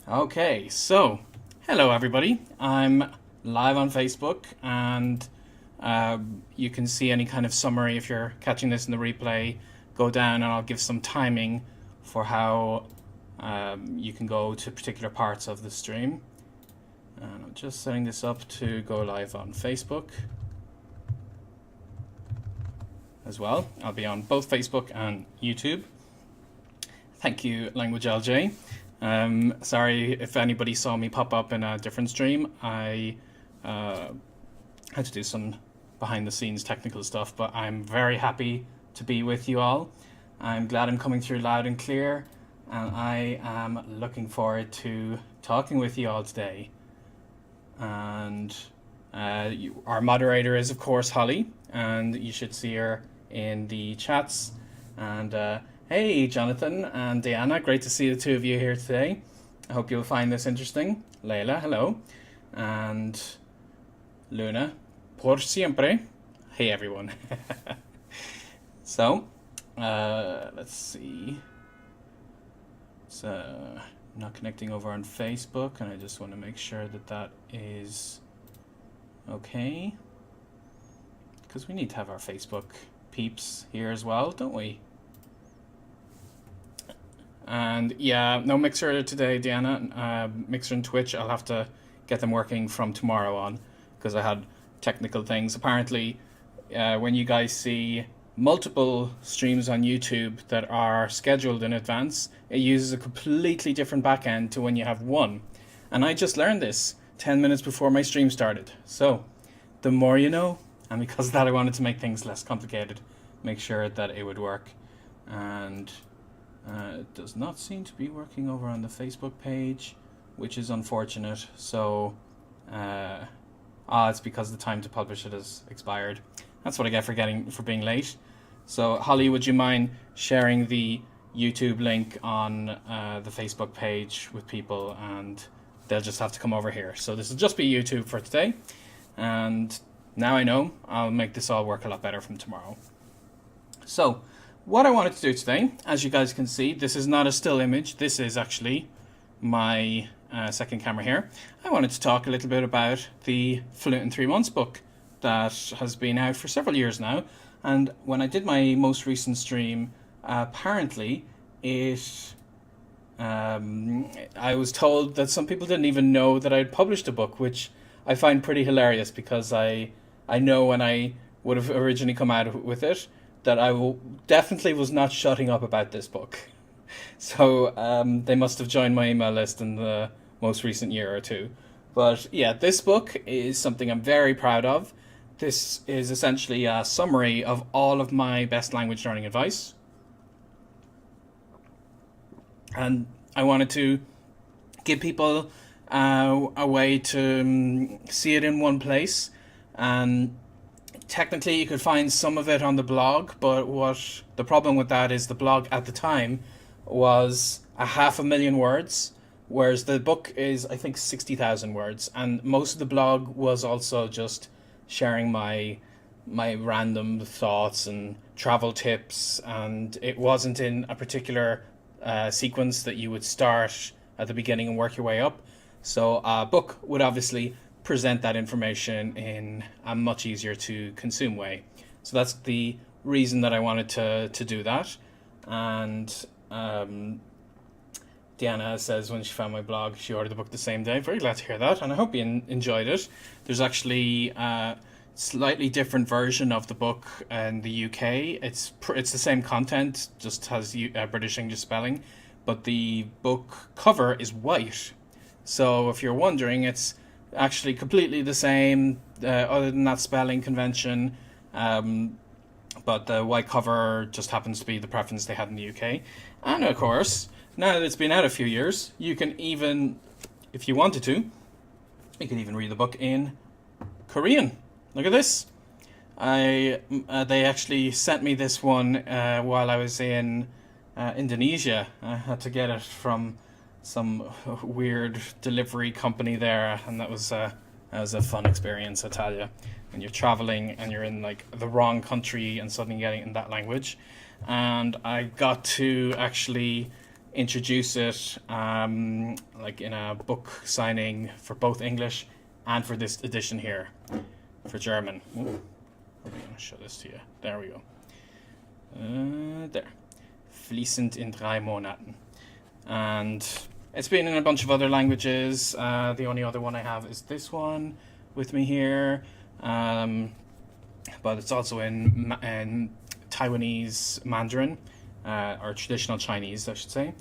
Okay, so hello everybody. I'm live on Facebook, and you can see any kind of summary if you're catching this in the replay. Go down, and I'll give some timing for how you can go to particular parts of the stream. And I'm just setting this up to go live on Facebook as well. I'll be on both Facebook and YouTube. Thank you, Language LJ. Sorry if anybody saw me pop up in a different stream. I had to do some behind the scenes technical stuff, but I'm very happy to be with you all. I'm glad I'm coming through loud and clear, and I am looking forward to talking with you all today. And our moderator is, of course, Holly, and you should see her in the chats. And hey, Jonathan and Diana, great to see the two of you here today. I hope you'll find this interesting. Leila, hello. And Luna, por siempre. Hey, everyone. So, let's see. It's not connecting over on Facebook, and I just want to make sure that that is okay. Because we need to have our Facebook peeps here as well, don't we? And yeah, no Mixer today, Diana. Mixer and Twitch, I'll have to get them working from tomorrow on, because I had technical things. Apparently, when you guys see multiple streams on YouTube that are scheduled in advance, it uses a completely different backend to when you have one. And I just learned this 10 minutes before my stream started. So, the more you know, and because of that I wanted to make things less complicated, make sure that it would work. And it does not seem to be working over on the Facebook page, which is unfortunate. So, it's because the time to publish it has expired. That's what I get for being late. So, Holly, would you mind sharing the YouTube link on the Facebook page with people, and they'll just have to come over here. So this will just be YouTube for today. And now I know I'll make this all work a lot better from tomorrow. So, what I wanted to do today, as you guys can see, this is not a still image. This is actually my second camera here. I wanted to talk a little bit about the Fluent in 3 Months book that has been out for several years now. And when I did my most recent stream, apparently I was told that some people didn't even know that I'd published a book, which I find pretty hilarious, because I know when I would have originally come out with it, that I definitely was not shutting up about this book. So they must have joined my email list in the most recent year or two. But yeah, this book is something I'm very proud of. This is essentially a summary of all of my best language learning advice. And I wanted to give people a way to see it in one place. And technically you could find some of it on the blog, but what the problem with that is the blog at the time was 500,000 words, whereas the book is, I think, 60,000 words. And most of the blog was also just sharing my random thoughts and travel tips, and it wasn't in a particular sequence that you would start at the beginning and work your way up. So a book would obviously present that information in a much easier to consume way. So that's the reason that I wanted to do that. And Diana says when she found my blog, she ordered the book the same day. Very glad to hear that, and I hope you enjoyed it. There's actually a slightly different version of the book in the UK. It's the same content, just has British English spelling, but the book cover is white. So if you're wondering, it's actually completely the same, other than that spelling convention. But the white cover just happens to be the preference they had in the UK. And of course, now that it's been out a few years, you can even, if you wanted to, you can even read the book in Korean. Look at this. They actually sent me this one while I was in Indonesia. I had to get it from some weird delivery company there, and that was a fun experience, I tell you. When you're traveling and you're in like the wrong country and suddenly getting in that language. And I got to actually introduce it like in a book signing for both English and for this edition here for German. Ooh, I'm going to show this to you. There we go. There. Fließend in 3 Monaten. And it's been in a bunch of other languages. The only other one I have is this one with me here. But it's also in Taiwanese Mandarin, or traditional Chinese, I should say.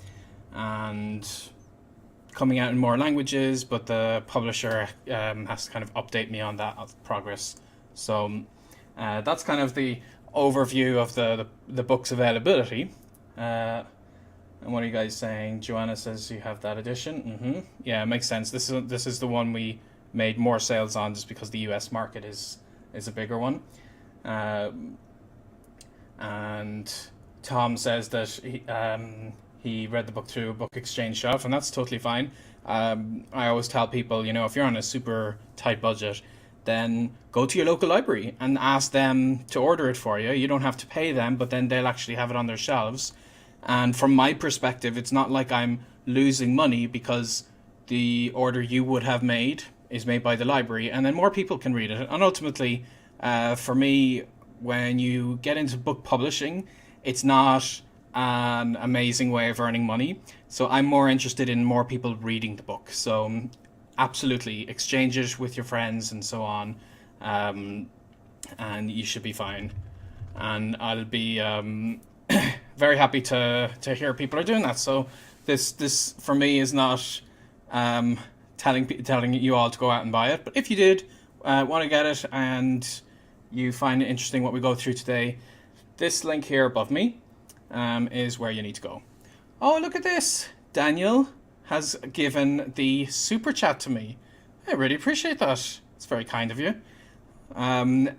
And coming out in more languages, but the publisher has to kind of update me on that progress. So that's kind of the overview of the book's availability. And what are you guys saying? Joanna says you have that edition. Yeah, it makes sense. This is the one we made more sales on just because the US market is a bigger one. And Tom says that he read the book through a book exchange shop, and that's totally fine. I always tell people, if you're on a super tight budget, then go to your local library and ask them to order it for you. You don't have to pay them, but then they'll actually have it on their shelves. And from my perspective, it's not like I'm losing money because the order you would have made is made by the library, and then more people can read it. And ultimately, for me, when you get into book publishing, it's not an amazing way of earning money. So I'm more interested in more people reading the book. So absolutely, exchange it with your friends and so on, and you should be fine. And I'll be very happy to hear people are doing that. So this for me is not telling you all to go out and buy it. But if you did want to get it and you find it interesting what we go through today, this link here above me is where you need to go. Oh, look at this. Daniel has given the super chat to me. I really appreciate that. It's very kind of you.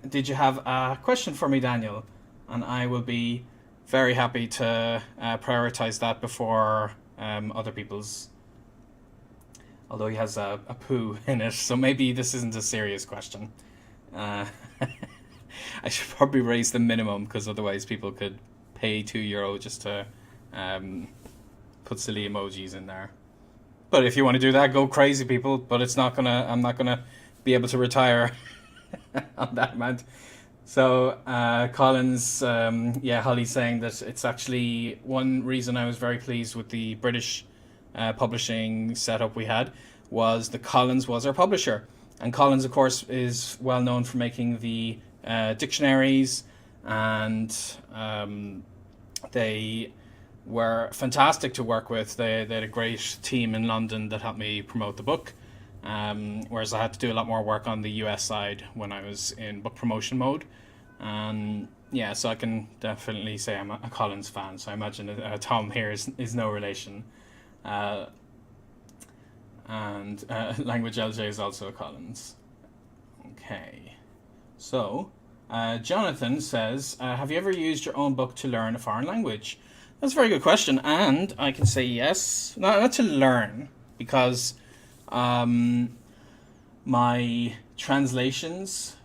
Did you have a question for me, Daniel? And I will be very happy to prioritize that before other people's. Although he has a poo in it, so maybe this isn't a serious question. I should probably raise the minimum, because otherwise people could pay €2 just to put silly emojis in there. But if you want to do that, go crazy, people. But I'm not gonna be able to retire on that amount. So Collins, Holly's saying that it's actually one reason I was very pleased with the British publishing setup we had was that Collins was our publisher. And Collins, of course, is well known for making the dictionaries, and they were fantastic to work with. They had a great team in London that helped me promote the book, whereas I had to do a lot more work on the US side when I was in book promotion mode. So I can definitely say I'm a Collins fan, so I imagine Tom here is no relation. And Language LJ is also a Collins. Okay, so Jonathan says, have you ever used your own book to learn a foreign language? That's a very good question, and I can say yes. Not to learn, because my translations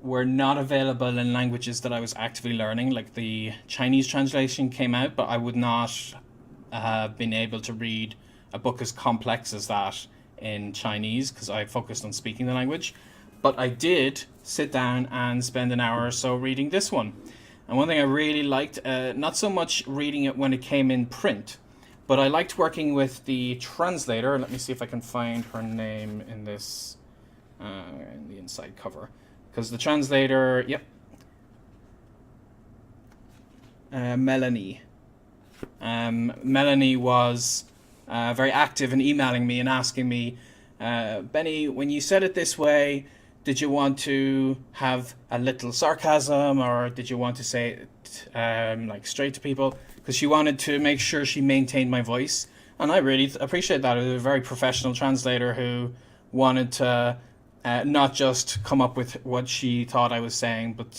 were not available in languages that I was actively learning. Like the Chinese translation came out, but I would not have been able to read a book as complex as that in Chinese because I focused on speaking the language. But I did sit down and spend an hour or so reading this one. And one thing I really liked, not so much reading it when it came in print, but I liked working with the translator. Let me see if I can find her name in this, in the inside cover. Because the translator, Melanie. Melanie was very active in emailing me and asking me, Benny, when you said it this way, did you want to have a little sarcasm, or did you want to say it like straight to people? Because she wanted to make sure she maintained my voice. And I really appreciate that. It was a very professional translator who wanted to not just come up with what she thought I was saying, but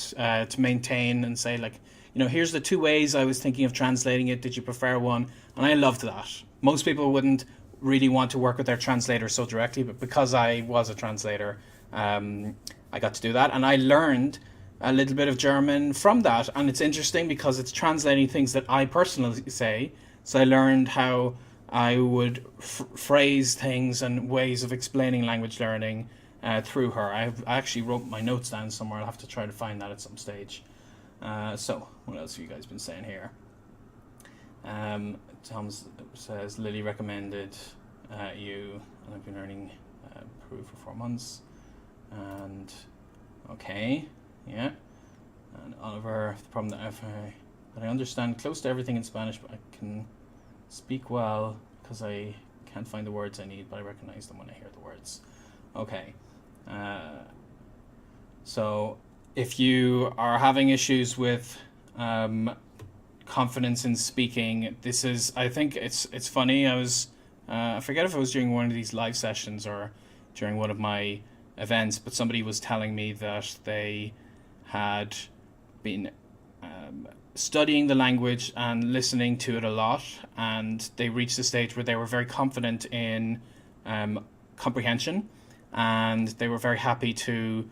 to maintain and say, like, here's the 2 ways I was thinking of translating it. Did you prefer one? And I loved that. Most people wouldn't really want to work with their translator so directly, but because I was a translator, I got to do that. And I learned a little bit of German from that. And it's interesting because it's translating things that I personally say So I learned how I would phrase things and ways of explaining language learning through her. I actually wrote my notes down somewhere. I'll have to try to find that at some stage. So what else have you guys been saying here? Tom says Lily recommended you, and I've been learning Peru for 4 months. And okay, yeah. And Oliver, the problem that I understand close to everything in Spanish, but I can speak well because I can't find the words I need, but I recognize them when I hear the words. Okay. So if you are having issues with confidence in speaking, this is, I think it's funny. I forget if it was during one of these live sessions or during one of my events, but somebody was telling me that they had been studying the language and listening to it a lot, and they reached a stage where they were very confident in comprehension, and they were very happy to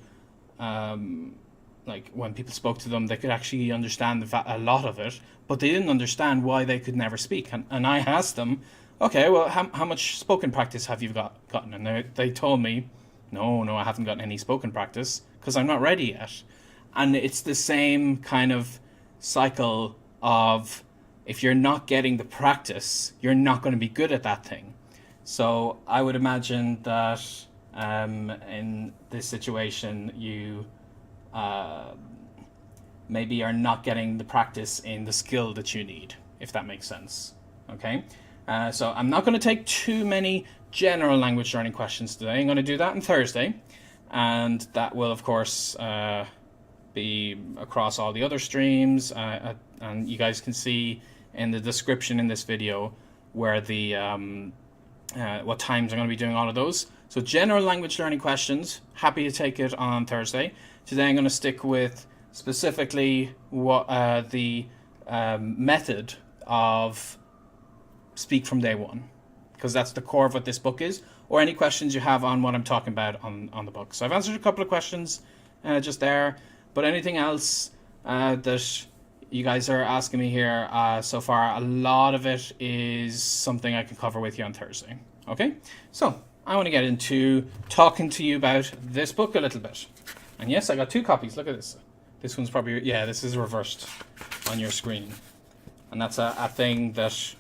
like when people spoke to them, they could actually understand a lot of it, but they didn't understand why they could never speak. And I asked them, okay, well, how much spoken practice have you gotten? And they told me, no, I haven't gotten any spoken practice because I'm not ready yet. And it's the same kind of cycle of, if you're not getting the practice, you're not going to be good at that thing. So I would imagine that in this situation, you maybe are not getting the practice in the skill that you need, if that makes sense. Okay, so I'm not going to take too many general language learning questions today. I'm going to do that on Thursday, and that will, of course, be across all the other streams, and you guys can see in the description in this video where the what times I'm going to be doing all of those. So general language learning questions, happy to take it on Thursday. Today I'm going to stick with specifically what the method of speak from day one, because that's the core of what this book is, or any questions you have on what I'm talking about on the book. So I've answered a couple of questions just there, but anything else that you guys are asking me here so far, a lot of it is something I can cover with you on Thursday. Okay, so I want to get into talking to you about this book a little bit. And yes, I got 2 copies. Look at this. This one's probably, yeah, this is reversed on your screen. And that's a thing that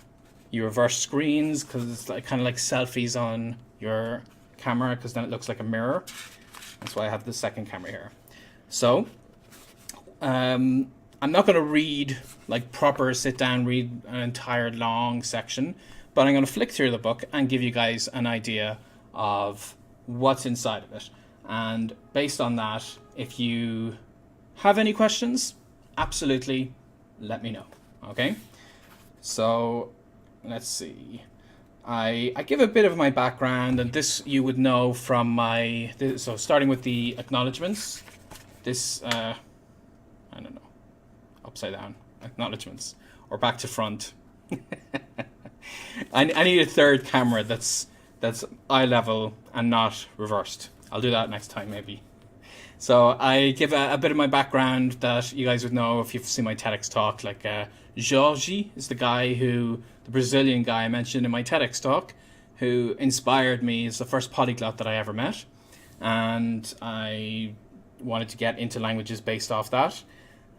you reverse screens because it's like kind of like selfies on your camera, because then it looks like a mirror. That's why I have the second camera here. So I'm not going to read like proper sit down, read an entire long section, but I'm going to flick through the book and give you guys an idea of what's inside of it. And based on that, if you have any questions, absolutely let me know. Okay, so let's see. I give a bit of my background, and this you would know from so starting with the acknowledgements. This I don't know, upside down acknowledgements or back to front. I need a third camera that's eye level and not reversed. I'll do that next time maybe. So I give a bit of my background that you guys would know if you've seen my TEDx talk. Like Jorge is the Brazilian guy I mentioned in my TEDx talk, who inspired me. Is the first polyglot that I ever met, and I wanted to get into languages based off that.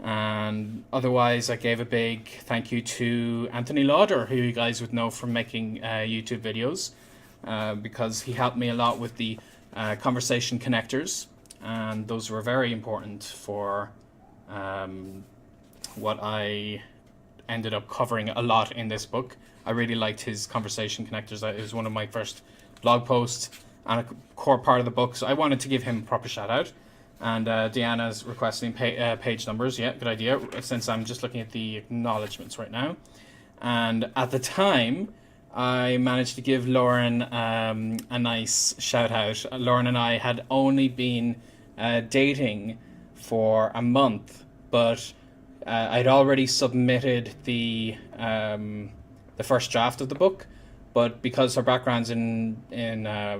And otherwise, I gave a big thank you to Anthony Lauder, who you guys would know from making YouTube videos, because he helped me a lot with the conversation connectors, and those were very important for what I ended up covering a lot in this book. I really liked his conversation connectors. It was one of my first blog posts and a core part of the book, so I wanted to give him a proper shout out. And Deanna's requesting page numbers. Yeah, good idea, since I'm just looking at the acknowledgements right now. And at the time, I managed to give Lauren a nice shout out. Lauren and I had only been dating for a month, but I'd already submitted the first draft of the book. But because her background's in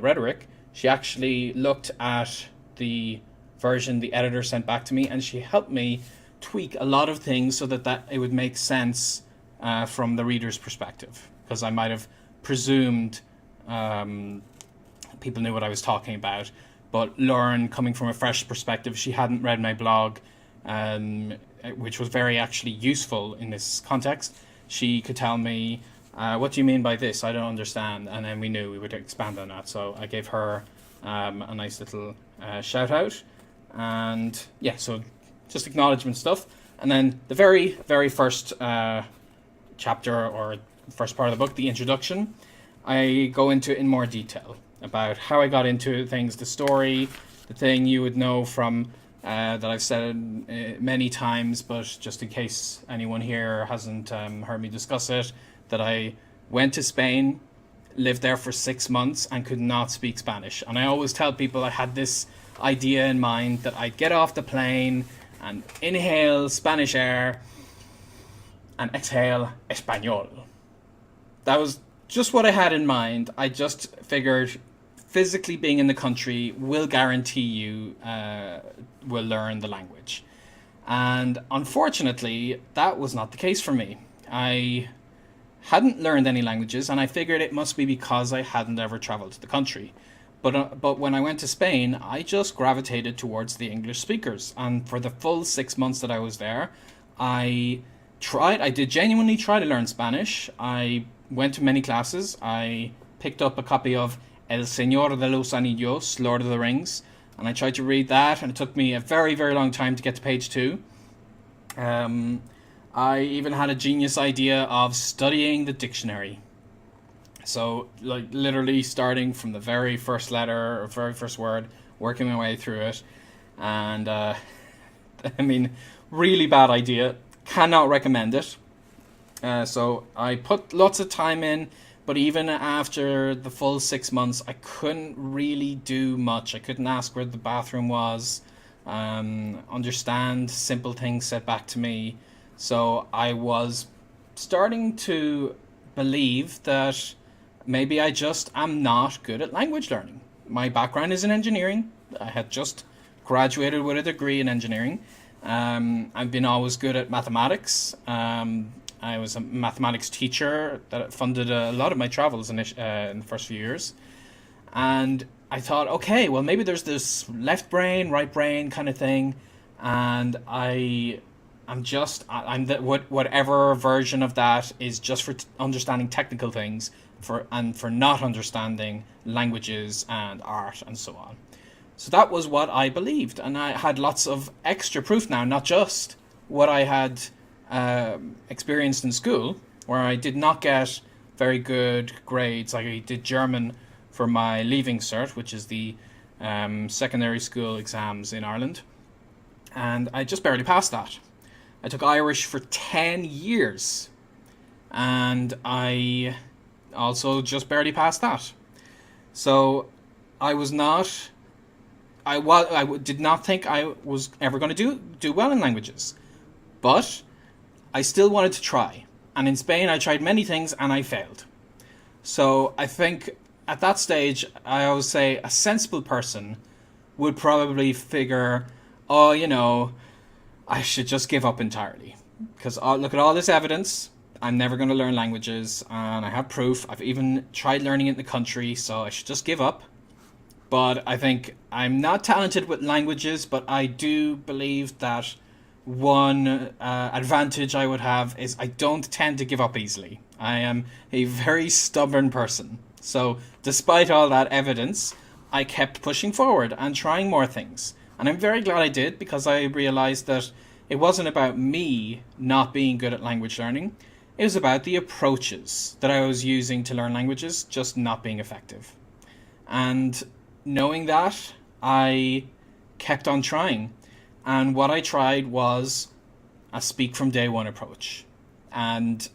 rhetoric, she actually looked at the version the editor sent back to me, and she helped me tweak a lot of things so that it would make sense from the reader's perspective, because I might have presumed people knew what I was talking about. But Lauren, coming from a fresh perspective, she hadn't read my blog, which was very actually useful in this context. She could tell me, what do you mean by this? I don't understand. And then we knew we would expand on that. So I gave her a nice little shout out. And yeah, so just acknowledgement stuff. And then the very, very first chapter, or first part of the book, the introduction, I go into in more detail about how I got into things, the story, the thing you would know from that I've said many times, but just in case anyone here hasn't heard me discuss it, that I went to Spain, lived there for 6 months, and could not speak Spanish. And I always tell people I had this idea in mind that I'd get off the plane and inhale Spanish air and exhale Espanol. That was just what I had in mind. I just figured physically being in the country will guarantee you will learn the language. And unfortunately, that was not the case for me. I hadn't learned any languages, and I figured it must be because I hadn't ever traveled to the country. But when I went to Spain, I just gravitated towards the English speakers. And for the full 6 months that I was there, I did genuinely try to learn Spanish. I went to many classes. I picked up a copy of El Señor de los Anillos, Lord of the Rings, and I tried to read that, and it took me a very, very long time to get to page 2. I even had a genius idea of studying the dictionary. So, like, literally starting from the very first letter or very first word, working my way through it. And, I mean, really bad idea. Cannot recommend it. So I put lots of time in, but even after the full 6 months, I couldn't really do much. I couldn't ask where the bathroom was, understand simple things said back to me. So I was starting to believe that maybe I just am not good at language learning. My background is in engineering. I had just graduated with a degree in engineering. I've been always good at mathematics. I was a mathematics teacher that funded a lot of my travels in the first few years. And I thought, okay, well, maybe there's this left brain, right brain kind of thing. And whatever version of that is just for understanding technical things, for not understanding languages and art and so on. So that was what I believed, and I had lots of extra proof now, not just what I had experienced in school, where I did not get very good grades. Like, I did German for my leaving cert, which is the secondary school exams in Ireland, and I just barely passed that. I took Irish for 10 years, and I also just barely passed that. So I was not... I did not think I was ever going to do well in languages, but I still wanted to try. And in Spain, I tried many things and I failed. So I think at that stage, I always say a sensible person would probably figure, oh, I should just give up entirely. Because look at all this evidence. I'm never going to learn languages, and I have proof. I've even tried learning it in the country, so I should just give up. But I think I'm not talented with languages, but I do believe that one advantage I would have is I don't tend to give up easily. I am a very stubborn person. So despite all that evidence, I kept pushing forward and trying more things. And I'm very glad I did, because I realized that it wasn't about me not being good at language learning. It was about the approaches that I was using to learn languages just not being effective. And knowing that, I kept on trying. And what I tried was a speak from day one approach. And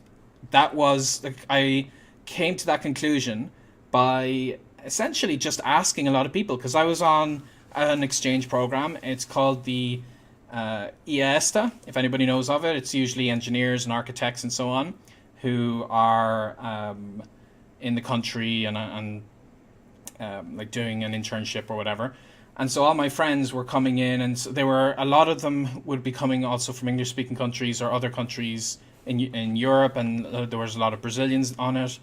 that was, I came to that conclusion by essentially just asking a lot of people, because I was on an exchange program. It's called the IESTA, if anybody knows of it. It's usually engineers and architects and so on who are in the country and like doing an internship or whatever. And so all my friends were coming in, and so a lot of them would be coming also from English speaking countries or other countries in Europe, and there was a lot of Brazilians on it,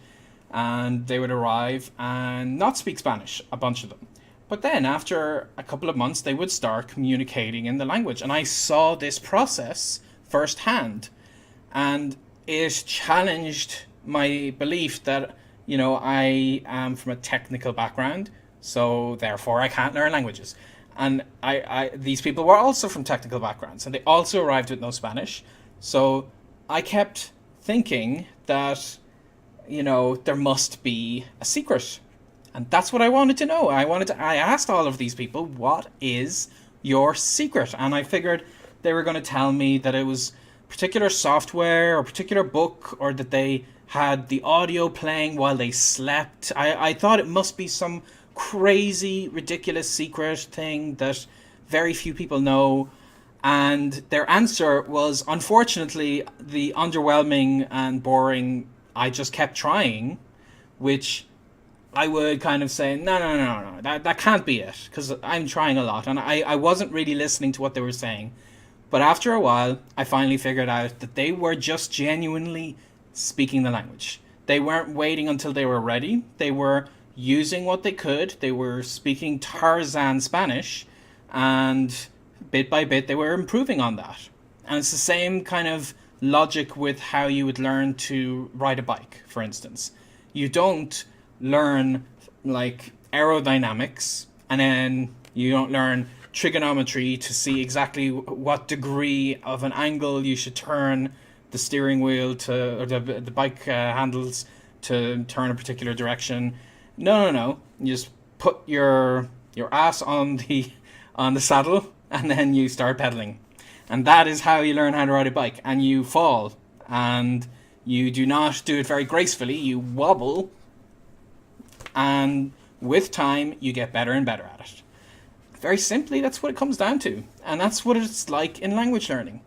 and they would arrive and not speak Spanish, a bunch of them. But then after a couple of months, they would start communicating in the language, and I saw this process firsthand, and it challenged my belief that, I am from a technical background, so therefore I can't learn languages. And these people were also from technical backgrounds, and they also arrived with no Spanish. So I kept thinking that, there must be a secret. And that's what I wanted to know. I asked all of these people, what is your secret? And I figured they were going to tell me that it was particular software or particular book, or that they had the audio playing while they slept. I thought it must be some crazy, ridiculous secret thing that very few people know. And their answer was, unfortunately, the underwhelming and boring, I just kept trying, which I would kind of say, no, that can't be it, because I'm trying a lot. And I wasn't really listening to what they were saying. But after a while, I finally figured out that they were just genuinely speaking the language. They weren't waiting until they were ready. They were using what they could. They were speaking Tarzan Spanish, and bit by bit they were improving on that. And it's the same kind of logic with how you would learn to ride a bike, for instance. You don't learn like aerodynamics, and then you don't learn trigonometry to see exactly what degree of an angle you should turn the steering wheel to, or the bike handles to turn a particular direction. No. You just put your ass on the saddle, and then you start pedaling. And that is how you learn how to ride a bike. And you fall, and you do not do it very gracefully. You wobble, and with time you get better and better at it. Very simply, that's what it comes down to. And that's what it's like in language learning.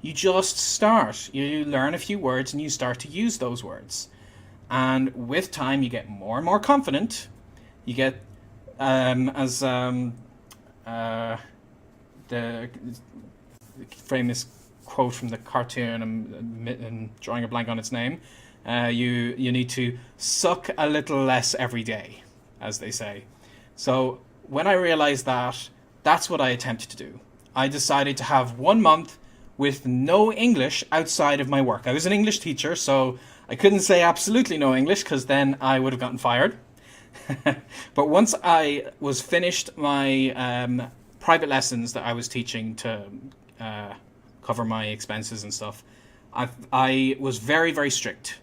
You just start. You learn a few words and you start to use those words. And with time, you get more and more confident. You get, the famous quote from the cartoon, I'm drawing a blank on its name, you need to suck a little less every day, as they say. So when I realized that, that's what I attempted to do. I decided to have 1 month with no English outside of my work. I was an English teacher, so I couldn't say absolutely no English, because then I would have gotten fired. But once I was finished my private lessons that I was teaching to cover my expenses and stuff, I was very, very strict.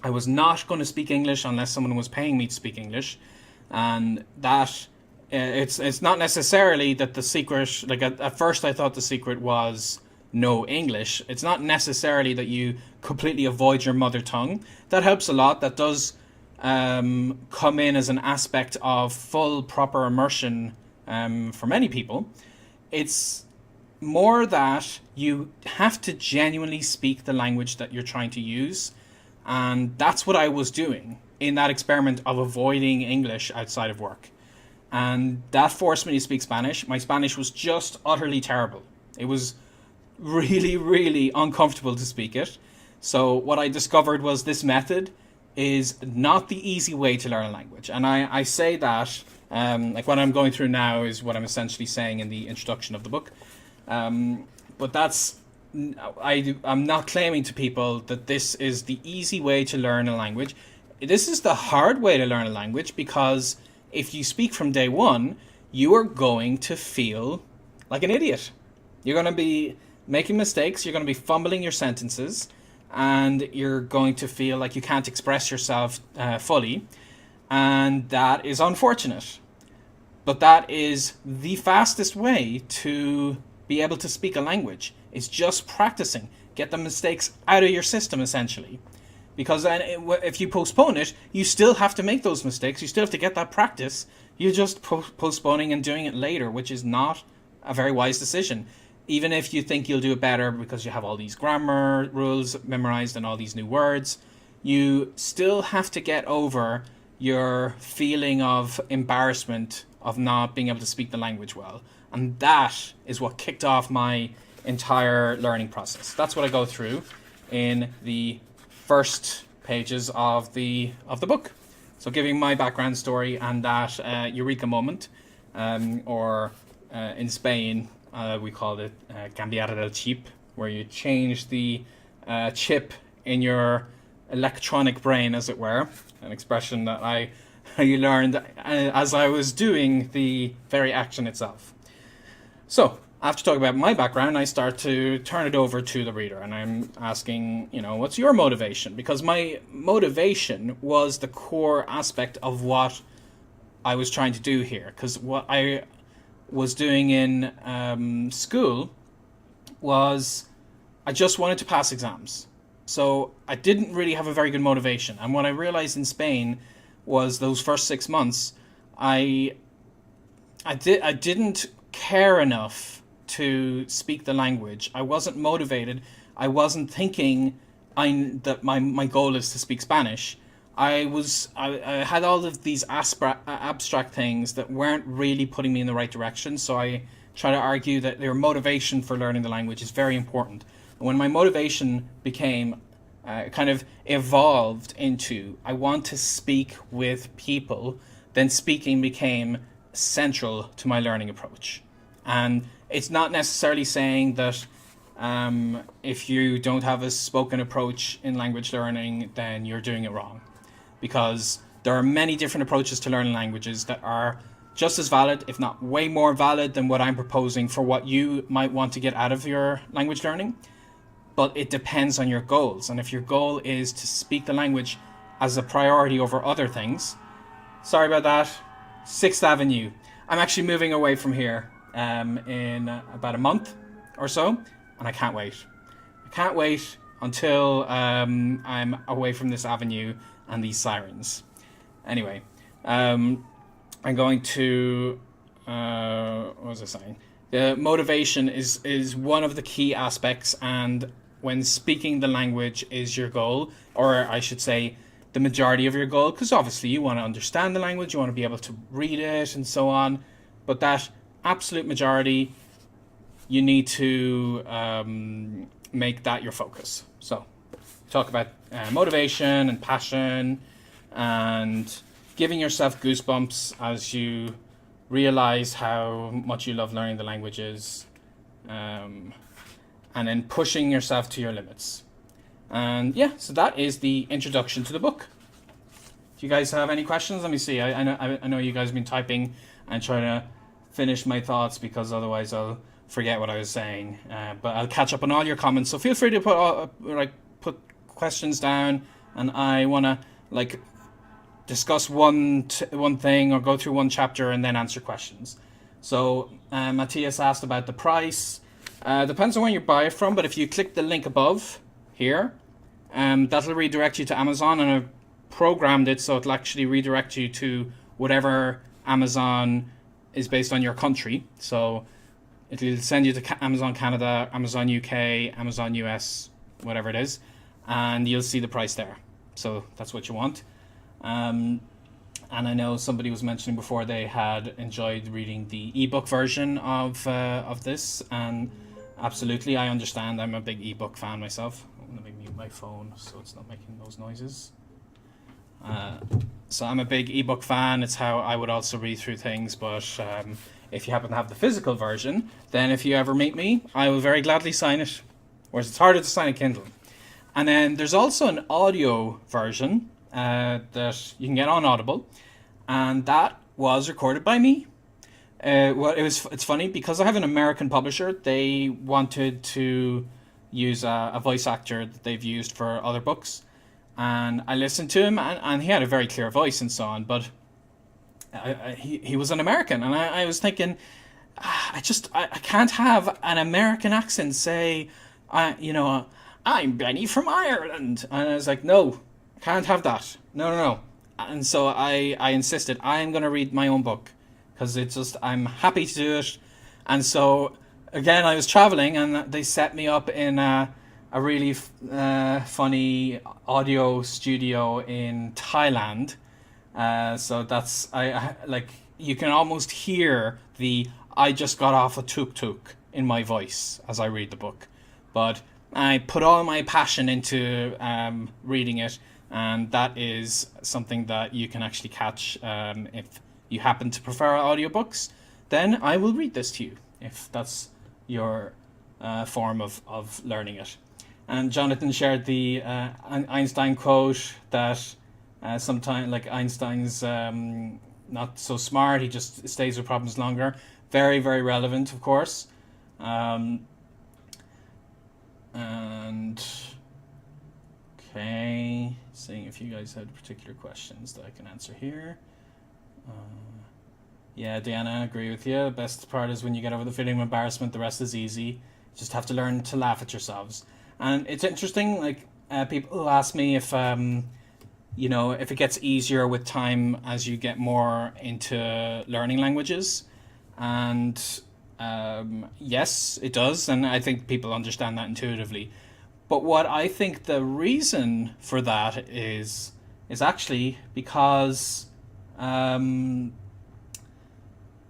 I was not going to speak English unless someone was paying me to speak English. And that, it's not necessarily that the secret, like at first I thought the secret was no English. It's not necessarily that you completely avoid your mother tongue. That helps a lot. That does come in as an aspect of full, proper immersion for many people. It's more that you have to genuinely speak the language that you're trying to use. And that's what I was doing in that experiment of avoiding English outside of work. And that forced me to speak Spanish. My Spanish was just utterly terrible. It was really, really uncomfortable to speak it. So what I discovered was this method is not the easy way to learn a language. And I say that, like what I'm going through now is what I'm essentially saying in the introduction of the book. But that's, I'm not claiming to people that this is the easy way to learn a language. This is the hard way to learn a language, because if you speak from day one, you are going to feel like an idiot. You're going to be making mistakes, you're going to be fumbling your sentences, and you're going to feel like you can't express yourself fully, and that is unfortunate. But that is the fastest way to be able to speak a language. It's just practicing. Get the mistakes out of your system, essentially. Because then if you postpone it, you still have to make those mistakes. You still have to get that practice. You're just postponing and doing it later, which is not a very wise decision. Even if you think you'll do it better because you have all these grammar rules memorized and all these new words, you still have to get over your feeling of embarrassment of not being able to speak the language well. And that is what kicked off my entire learning process. That's what I go through in the first pages of the book. So giving my background story and that eureka moment, or in Spain we called it cambiar el chip, where you change the chip in your electronic brain, as it were, an expression that I learned as I was doing the very action itself. So, after talking about my background, I start to turn it over to the reader, and I'm asking, what's your motivation? Because my motivation was the core aspect of what I was trying to do here. Because what I was doing in school was I just wanted to pass exams. So I didn't really have a very good motivation. And what I realized in Spain was those first 6 months, I didn't care enough to speak the language. I wasn't motivated. I wasn't thinking that my goal is to speak Spanish. I had all of these abstract things that weren't really putting me in the right direction. So I try to argue that your motivation for learning the language is very important. And when my motivation became kind of evolved into I want to speak with people, then speaking became central to my learning approach. And it's not necessarily saying that if you don't have a spoken approach in language learning, then you're doing it wrong. Because there are many different approaches to learning languages that are just as valid, if not way more valid, than what I'm proposing for what you might want to get out of your language learning. But it depends on your goals. And if your goal is to speak the language as a priority over other things, sorry about that, 6th Avenue. I'm actually moving away from here in about a month or so, and I can't wait. I can't wait until I'm away from this avenue and these sirens. Anyway, I'm going to what was I saying? The motivation is one of the key aspects, and when speaking the language is your goal, or I should say the majority of your goal, because obviously you want to understand the language, you want to be able to read it and so on, but that absolute majority, you need to make that your focus. So talk about motivation and passion and giving yourself goosebumps as you realize how much you love learning the languages, and then pushing yourself to your limits. And yeah, so that is the introduction to the book. Do you guys have any questions? Let me see. I know you guys have been typing and trying to finish my thoughts, because otherwise I'll forget what I was saying. But I'll catch up on all your comments. So feel free to put questions down, and I want to discuss one thing or go through one chapter and then answer questions. So Matthias asked about the price. Depends on where you buy it from, but if you click the link above here, that'll redirect you to Amazon, and I've programmed it so it'll actually redirect you to whatever Amazon is based on your country. So it'll send you to Amazon Canada, Amazon UK, Amazon US, whatever it is, and you'll see the price there. So that's what you want. And I know somebody was mentioning before they had enjoyed reading the ebook version of this, and absolutely, I understand. I'm a big ebook fan myself. Let me mute my phone so it's not making those noises. So I'm a big ebook fan. It's how I would also read through things, but if you happen to have the physical version, then if you ever meet me, I will very gladly sign it, whereas it's harder to sign a Kindle. And then there's also an audio version that you can get on Audible, and that was recorded by me. It's funny because I have an American publisher. They wanted to use a voice actor that they've used for other books, and I listened to him, and he had a very clear voice and so on, but he was an American, and I was thinking, I can't have an American accent say, I'm Benny from Ireland, and I was like, no, can't have that. No. And so I insisted, I'm going to read my own book, because I'm happy to do it. And so, again, I was traveling, and they set me up in a really funny audio studio in Thailand. So that's, you can almost hear I just got off a tuk-tuk in my voice as I read the book. But I put all my passion into reading it, and that is something that you can actually catch if you happen to prefer audiobooks. Then I will read this to you if that's your form of learning it. And Jonathan shared the Einstein quote that sometimes, like, Einstein's not so smart, he just stays with problems longer. Very, very relevant, of course. And okay, seeing if you guys had particular questions that I can answer here. Yeah, Diana, I agree with you. The best part is when you get over the feeling of embarrassment, the rest is easy. You just have to learn to laugh at yourselves. And it's interesting, like, people ask me if, if it gets easier with time as you get more into learning languages. And yes, it does. And I think people understand that intuitively. But what I think the reason for that is actually because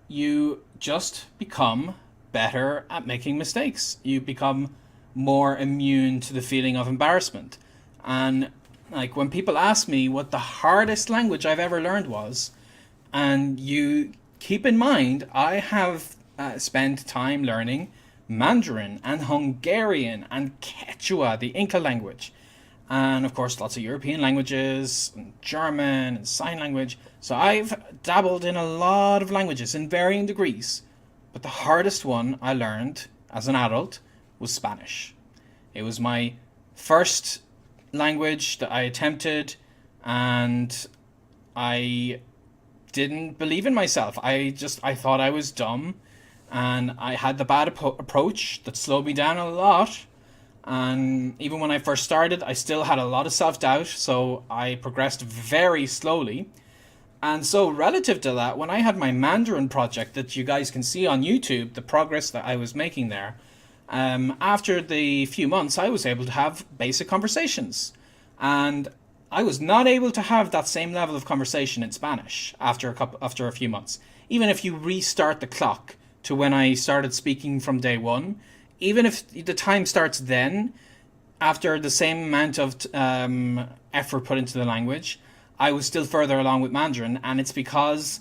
you just become better at making mistakes. You become more immune to the feeling of embarrassment. And like, when people ask me what the hardest language I've ever learned was, and you keep in mind, I have spent time learning Mandarin and Hungarian and Quechua, the Inca language. And of course, lots of European languages, and German and sign language. So I've dabbled in a lot of languages in varying degrees. But the hardest one I learned as an adult was Spanish. It was my first language that I attempted, and I didn't believe in myself. I thought I was dumb, and I had the bad approach that slowed me down a lot. And even when I first started, I still had a lot of self-doubt, so I progressed very slowly. And so relative to that, when I had my Mandarin project that you guys can see on YouTube, the progress that I was making there, after the few months, I was able to have basic conversations. And I was not able to have that same level of conversation in Spanish after a few months. Even if you restart the clock to when I started speaking from day one, even if the time starts then, after the same amount of effort put into the language, I was still further along with Mandarin, and it's because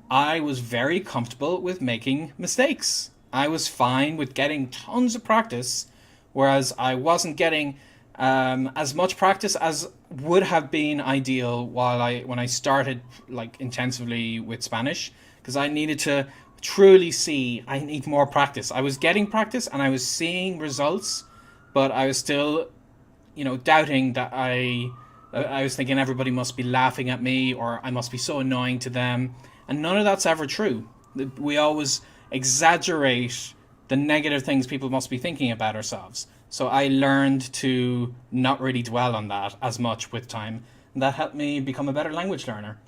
I was very comfortable with making mistakes. I was fine with getting tons of practice, whereas I wasn't getting as much practice as would have been ideal when I started, like, intensively with Spanish, because I needed to truly see I need more practice. I was getting practice and I was seeing results, but I was still, doubting that I was thinking everybody must be laughing at me, or I must be so annoying to them. And none of that's ever true. We always exaggerate the negative things people must be thinking about ourselves. So I learned to not really dwell on that as much with time. And that helped me become a better language learner.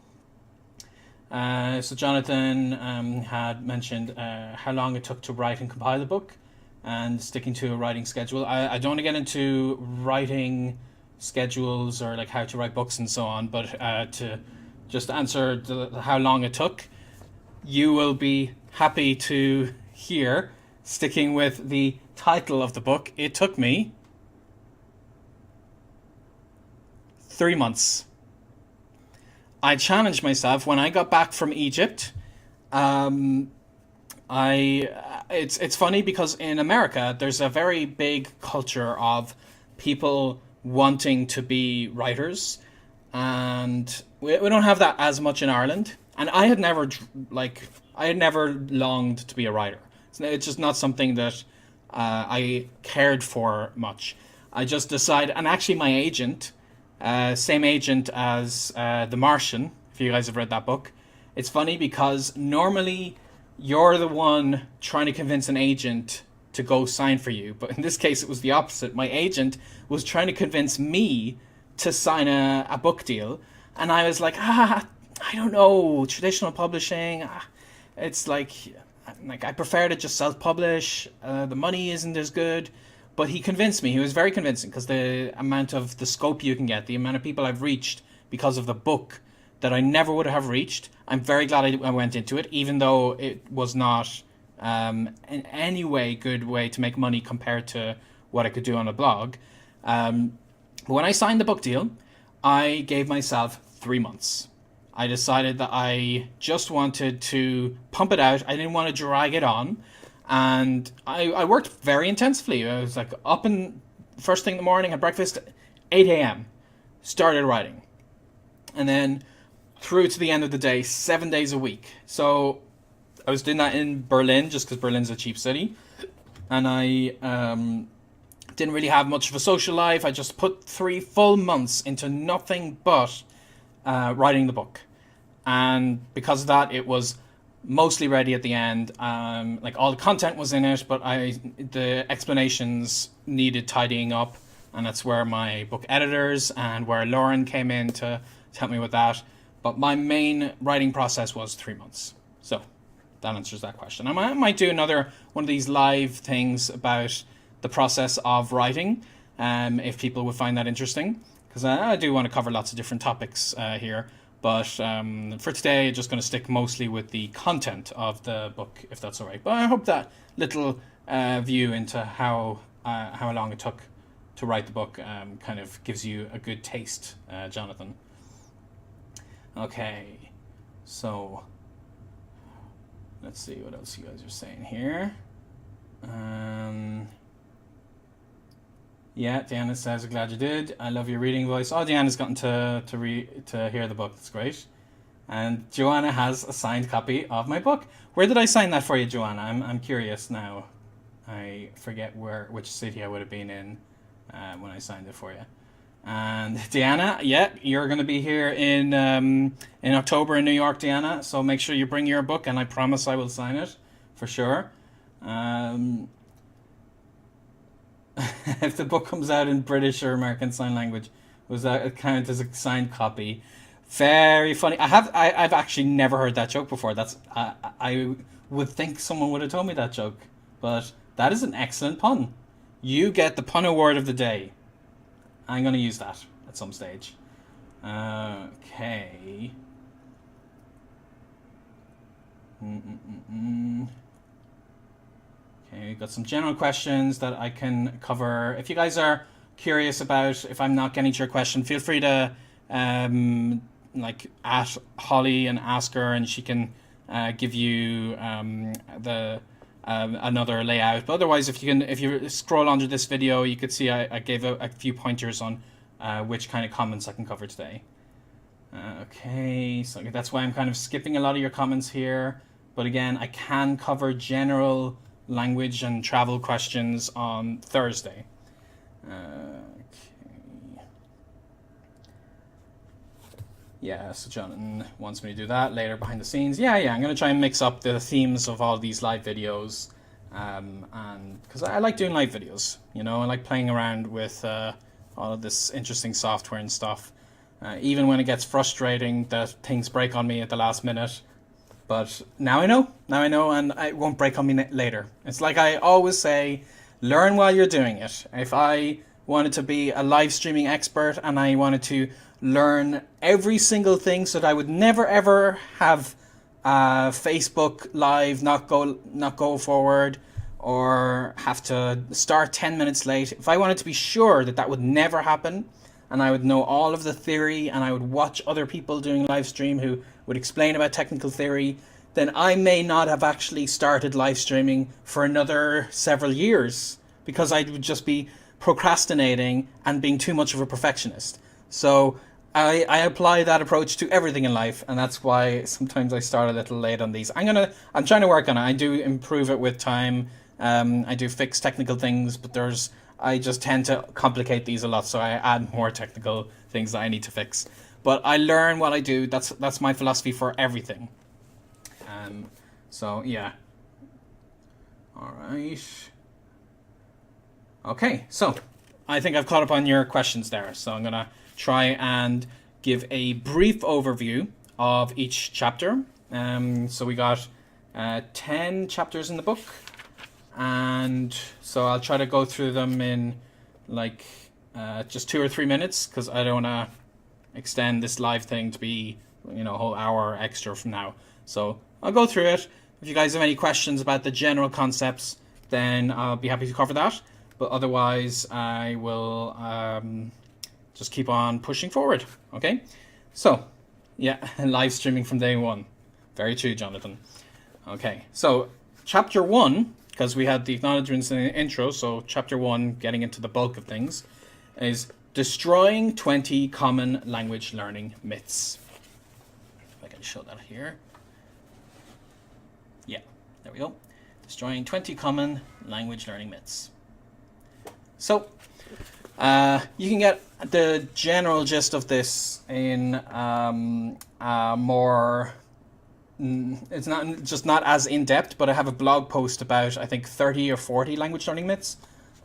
So Jonathan had mentioned how long it took to write and compile the book, and sticking to a writing schedule. I don't want to get into writing schedules or like how to write books and so on, but to just answer how long it took, you will be happy to hear, sticking with the title of the book, it took me 3 months. I challenged myself when I got back from Egypt. It's funny because in America there's a very big culture of people wanting to be writers, and we don't have that as much in Ireland. And I had never longed to be a writer. It's just not something that I cared for much. I just decided, and actually my agent, same agent as The Martian, if you guys have read that book. It's funny because normally you're the one trying to convince an agent to go sign for you, but in this case it was the opposite. My agent was trying to convince me to sign a book deal, and I was like, I don't know, traditional publishing, it's like I prefer to just self-publish, the money isn't as good. But he convinced me. He was very convincing, because the amount of the scope you can get, the amount of people I've reached because of the book that I never would have reached. I'm very glad I went into it, even though it was not in any way good way to make money compared to what I could do on a blog. But when I signed the book deal, I gave myself 3 months. I decided that I just wanted to pump it out. I didn't want to drag it on. And I worked very intensively. I was like up and first thing in the morning, had breakfast, 8 a.m. Started writing. And then through to the end of the day, 7 days a week. So I was doing that in Berlin just because Berlin's a cheap city. And I didn't really have much of a social life. I just put 3 full months into nothing but writing the book. And because of that, it was mostly ready at the end. Like all the content was in it, but the explanations needed tidying up. And that's where my book editors and where Lauren came in to help me with that. But my main writing process was 3 months. So that answers that question. I might do another one of these live things about the process of writing, if people would find that interesting, because I do want to cover lots of different topics here. But for today, I'm just going to stick mostly with the content of the book, if that's all right. But I hope that little view into how long it took to write the book kind of gives you a good taste, Jonathan. Okay, so let's see what else you guys are saying here. Yeah, Deanna says, I'm glad you did. I love your reading voice. Oh, Deanna's gotten to hear the book. That's great. And Joanna has a signed copy of my book. Where did I sign that for you, Joanna? I'm curious now. I forget which city I would have been in when I signed it for you. And Deanna, yeah, you're going to be here in October in New York, Deanna. So make sure you bring your book, and I promise I will sign it for sure. If the book comes out in British or American Sign Language, was that count as a signed copy? Very funny. I've actually never heard that joke before. That's I would think someone would have told me that joke, but that is an excellent pun. You get the pun award of the day. I'm going to use that at some stage. Okay. Okay, got some general questions that I can cover. If you guys are curious about if I'm not getting to your question, feel free to at Holly and ask her, and she can give you another layout. But otherwise, if you scroll under this video, you could see I gave a few pointers on which kind of comments I can cover today. Okay, so that's why I'm kind of skipping a lot of your comments here. But again, I can cover general language and travel questions on Thursday. Okay. Yeah, so Jonathan wants me to do that later behind the scenes. Yeah, I'm going to try and mix up the themes of all these live videos. And because I like doing live videos, I like playing around with all of this interesting software and stuff. Even when it gets frustrating that things break on me at the last minute. But now I know, and it won't break on me later. It's like I always say, learn while you're doing it. If I wanted to be a live streaming expert and I wanted to learn every single thing so that I would never ever have Facebook Live not go forward, or have to start 10 minutes late, if I wanted to be sure that would never happen, and I would know all of the theory, and I would watch other people doing live stream who would explain about technical theory, then I may not have actually started live streaming for another several years, because I would just be procrastinating and being too much of a perfectionist. So I apply that approach to everything in life, and that's why sometimes I start a little late on these. I'm trying to work on it. I do improve it with time. I do fix technical things, but I just tend to complicate these a lot, so I add more technical things that I need to fix. But I learn what I do. That's my philosophy for everything. So yeah. All right. Okay, so I think I've caught up on your questions there. So I'm gonna try and give a brief overview of each chapter. So we got 10 chapters in the book, and so I'll try to go through them in just 2 or 3 minutes, because I don't want to extend this live thing to be a whole hour extra from now. So I'll go through it. If you guys have any questions about the general concepts, then I'll be happy to cover that. but otherwise I will just keep on pushing forward. Okay, so yeah, live streaming from day one. Very true, Jonathan. Okay, so chapter 1, because we had the acknowledgements in the intro, so chapter 1, getting into the bulk of things, is destroying 20 common language learning myths. If I can show that here. Yeah, there we go. Destroying 20 common language learning myths. So, you can get the general gist of this in more... It's not as in-depth, but I have a blog post about, I think, 30 or 40 language learning myths.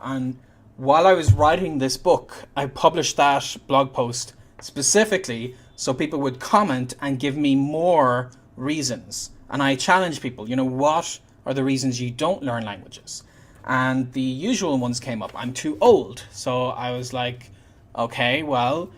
And while I was writing this book, I published that blog post specifically so people would comment and give me more reasons. And I challenge people, what are the reasons you don't learn languages? And the usual ones came up. I'm too old. So I was like, okay, well,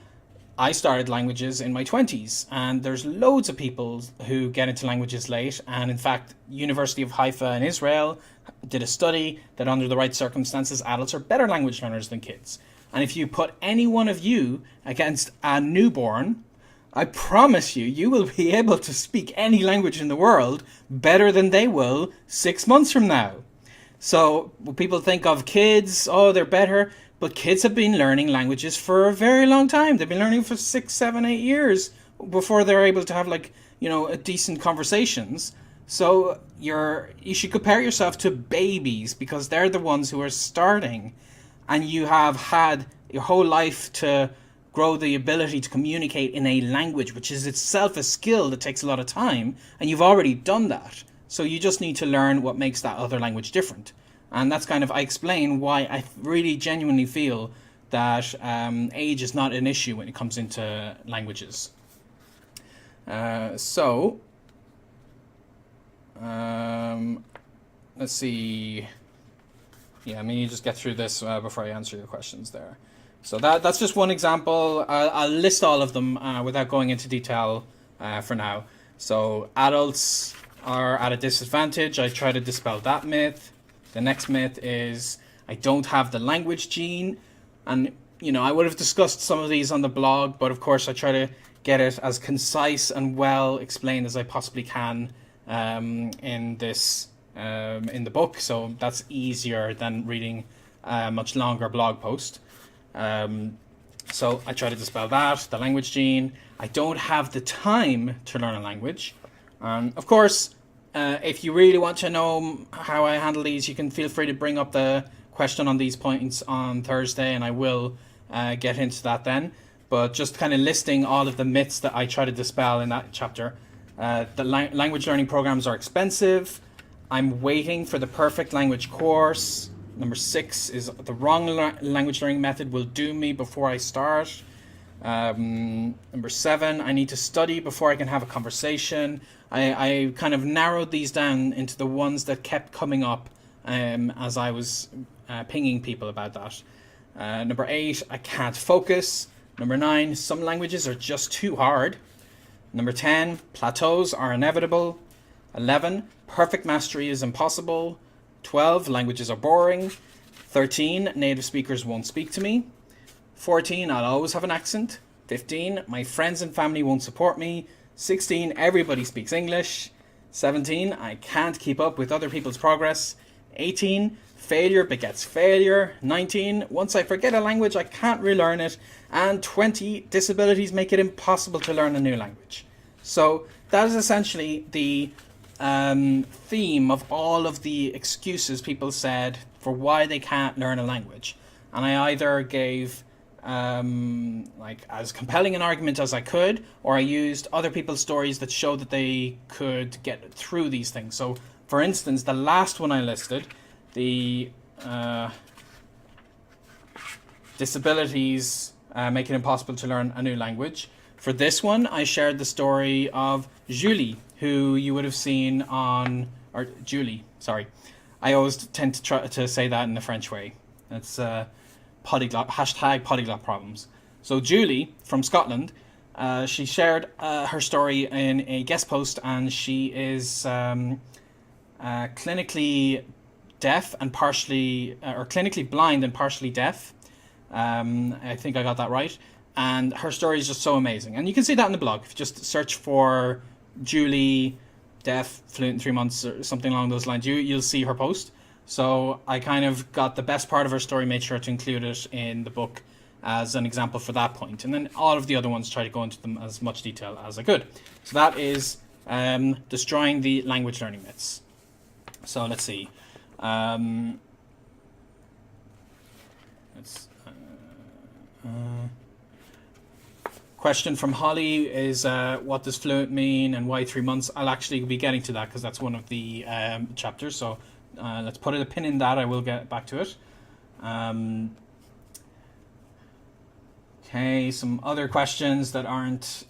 I started languages in my 20s, and there's loads of people who get into languages late. And in fact, University of Haifa in Israel did a study that under the right circumstances, adults are better language learners than kids. And if you put any one of you against a newborn, I promise you will be able to speak any language in the world better than they will 6 months from now. So people think of kids, oh, they're better. But kids have been learning languages for a very long time. They've been learning for 6, 7, 8 years before they're able to have a decent conversations. So you should compare yourself to babies because they're the ones who are starting, and you have had your whole life to grow the ability to communicate in a language, which is itself a skill that takes a lot of time, and you've already done that. So you just need to learn what makes that other language different. And that's I explain why I really genuinely feel that age is not an issue when it comes into languages. Let's see. Yeah, you just get through this before I answer your questions there. So that's just one example. I'll list all of them without going into detail for now. So adults are at a disadvantage. I try to dispel that myth. The next myth is I don't have the language gene. And, I would have discussed some of these on the blog, but of course I try to get it as concise and well explained as I possibly can in the book. So that's easier than reading a much longer blog post. So I try to dispel that, the language gene. I don't have the time to learn a language. Of course, if you really want to know how I handle these, you can feel free to bring up the question on these points on Thursday, and I will get into that then. But just listing all of the myths that I try to dispel in that chapter. The language learning programs are expensive. I'm waiting for the perfect language course. Number 6 is the wrong language learning method will doom me before I start. Number 7, I need to study before I can have a conversation. I narrowed these down into the ones that kept coming up as I was pinging people about that. Number 8, I can't focus. Number 9, some languages are just too hard. Number 10, plateaus are inevitable. 11, perfect mastery is impossible. 12, languages are boring. 13, native speakers won't speak to me. 14, I'll always have an accent. 15, my friends and family won't support me. 16, everybody speaks English. 17, I can't keep up with other people's progress. 18, failure begets failure. 19, once I forget a language, I can't relearn it. And 20, disabilities make it impossible to learn a new language. So that is essentially the theme of all of the excuses people said for why they can't learn a language. And I either gave as compelling an argument as I could, or I used other people's stories that showed that they could get through these things. So, for instance, the last one I listed, the disabilities make it impossible to learn a new language. For this one, I shared the story of Julie, who you would have seen on, or Julie, sorry. I always tend to try to say that in the French way. It's polyglot, #polyglot problems. So Julie from Scotland, she shared her story in a guest post, and she is clinically deaf and partially, or clinically blind and partially deaf. I think I got that right. And her story is just so amazing. And you can see that in the blog. If you just search for Julie, deaf, fluent in 3 months, or something along those lines, you'll see her post. So I kind of got the best part of her story, made sure to include it in the book as an example for that point. And then all of the other ones, try to go into them as much detail as I could. So that is destroying the language learning myths. So let's see. Question from Holly is, what does fluent mean and why 3 months? I'll actually be getting to that because that's one of the chapters. So let's put a pin in that. I will get back to it. Okay, some other questions that aren't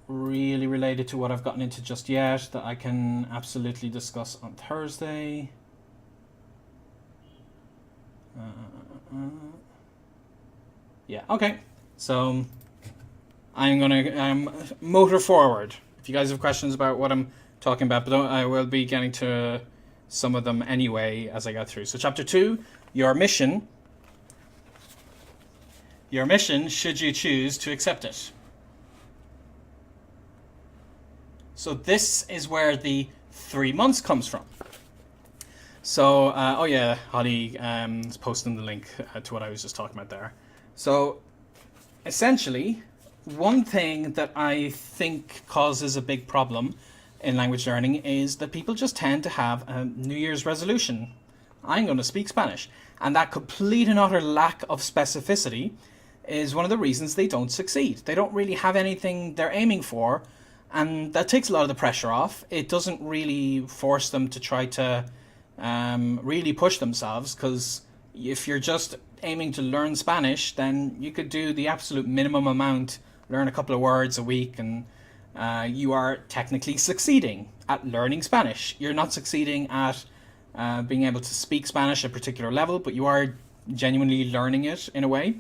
really related to what I've gotten into just yet that I can absolutely discuss on Thursday. Yeah, okay. So I'm gonna motor forward. If you guys have questions about what I'm talking about, but I will be getting to some of them anyway as I go through. So chapter 2, your mission. Your mission, should you choose to accept it. So this is where the 3 months comes from. So, oh yeah, Holly is posting the link to what I was just talking about there. So, essentially, one thing that I think causes a big problem in language learning is that people just tend to have a New Year's resolution. I'm going to speak Spanish. And that complete and utter lack of specificity is one of the reasons they don't succeed. They don't really have anything they're aiming for, and that takes a lot of the pressure off. It doesn't really force them to try to really push themselves, because if you're just aiming to learn Spanish, then you could do the absolute minimum amount, learn a couple of words a week, and you are technically succeeding at learning Spanish. You're not succeeding at being able to speak Spanish at a particular level, but you are genuinely learning it in a way.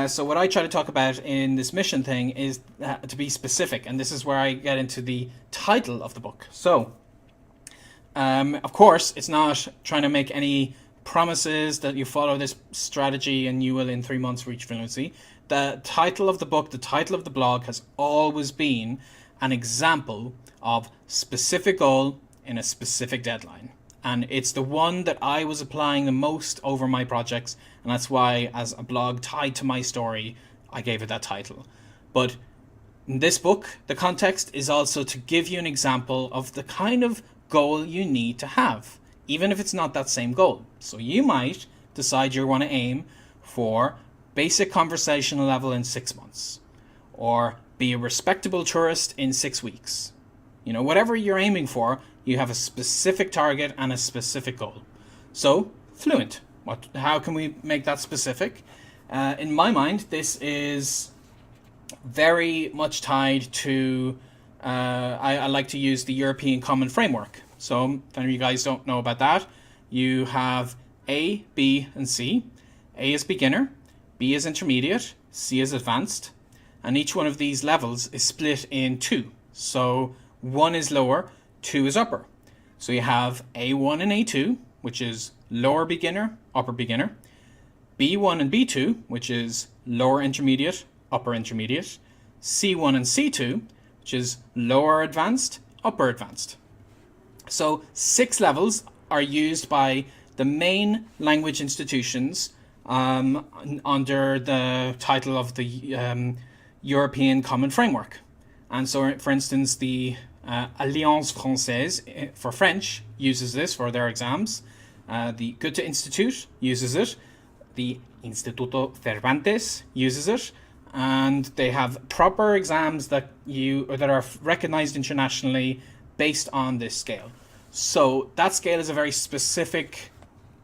So what I try to talk about in this mission thing is to be specific, and this is where I get into the title of the book. So, of course, it's not trying to make any promises that you follow this strategy and you will in 3 months reach fluency. The title of the book, the title of the blog has always been an example of specific goal in a specific deadline. And it's the one that I was applying the most over my projects, and that's why, as a blog tied to my story, I gave it that title. But in this book, the context is also to give you an example of the kind of goal you need to have, even if it's not that same goal. So you might decide you want to aim for basic conversational level in 6 months, or be a respectable tourist in 6 weeks. You know, whatever you're aiming for, you have a specific target and a specific goal. So, fluent. How can we make that specific? In my mind, this is very much tied to, I like to use the European Common Framework. So, if any of you guys don't know about that, you have A, B, and C. A is beginner, B is intermediate, C is advanced, and each one of these levels is split in 2. So, 1 is lower, 2 is upper. So you have A1 and A2, which is lower beginner, upper beginner. B1 and B2, which is lower intermediate, upper intermediate. C1 and C2, which is lower advanced, upper advanced. So 6 levels are used by the main language institutions under the title of the European Common Framework. And so, for instance, the Alliance Française for French uses this for their exams. The Goethe Institute uses it. The Instituto Cervantes uses it. And they have proper exams that are recognized internationally based on this scale. So that scale is a very specific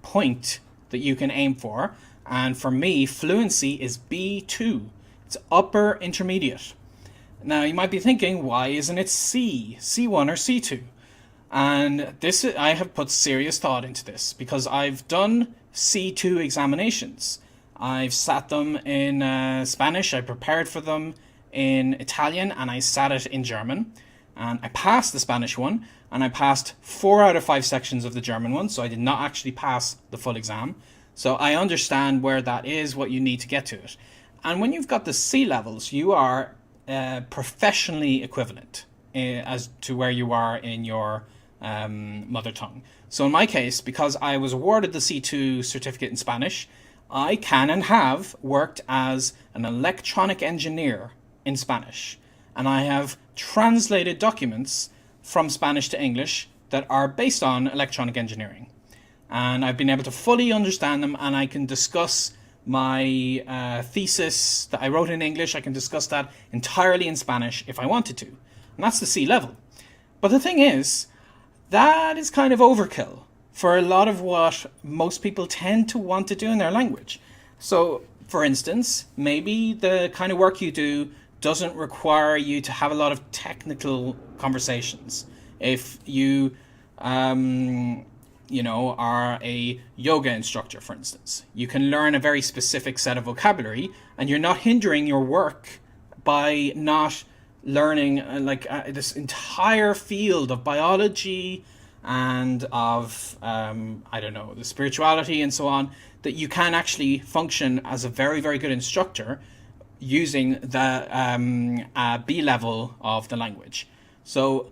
point that you can aim for. And for me, fluency is B2. It's upper intermediate. Now, you might be thinking, why isn't it C1 or C2? And this, I have put serious thought into this because I've done C2 examinations. I've sat them in Spanish, I prepared for them in Italian, and I sat it in German. and I passed the Spanish one, and I passed 4 out of 5 sections of the German one, so I did not actually pass the full exam. So I understand where that is, what you need to get to it. And when you've got the C levels, you are professionally equivalent as to where you are in your mother tongue. So in my case, because I was awarded the C2 certificate in Spanish, I can and have worked as an electronic engineer in Spanish. And I have translated documents from Spanish to English that are based on electronic engineering. And I've been able to fully understand them, and I can discuss my thesis that I wrote in English. I can discuss that entirely in Spanish if I wanted to. And that's the C level. But the thing is, that is kind of overkill for a lot of what most people tend to want to do in their language. So, for instance, maybe the kind of work you do doesn't require you to have a lot of technical conversations. If you, are a yoga instructor, for instance, you can learn a very specific set of vocabulary, and you're not hindering your work by not learning this entire field of biology and of the spirituality and so on, that you can actually function as a very, very good instructor using the B level of the language. So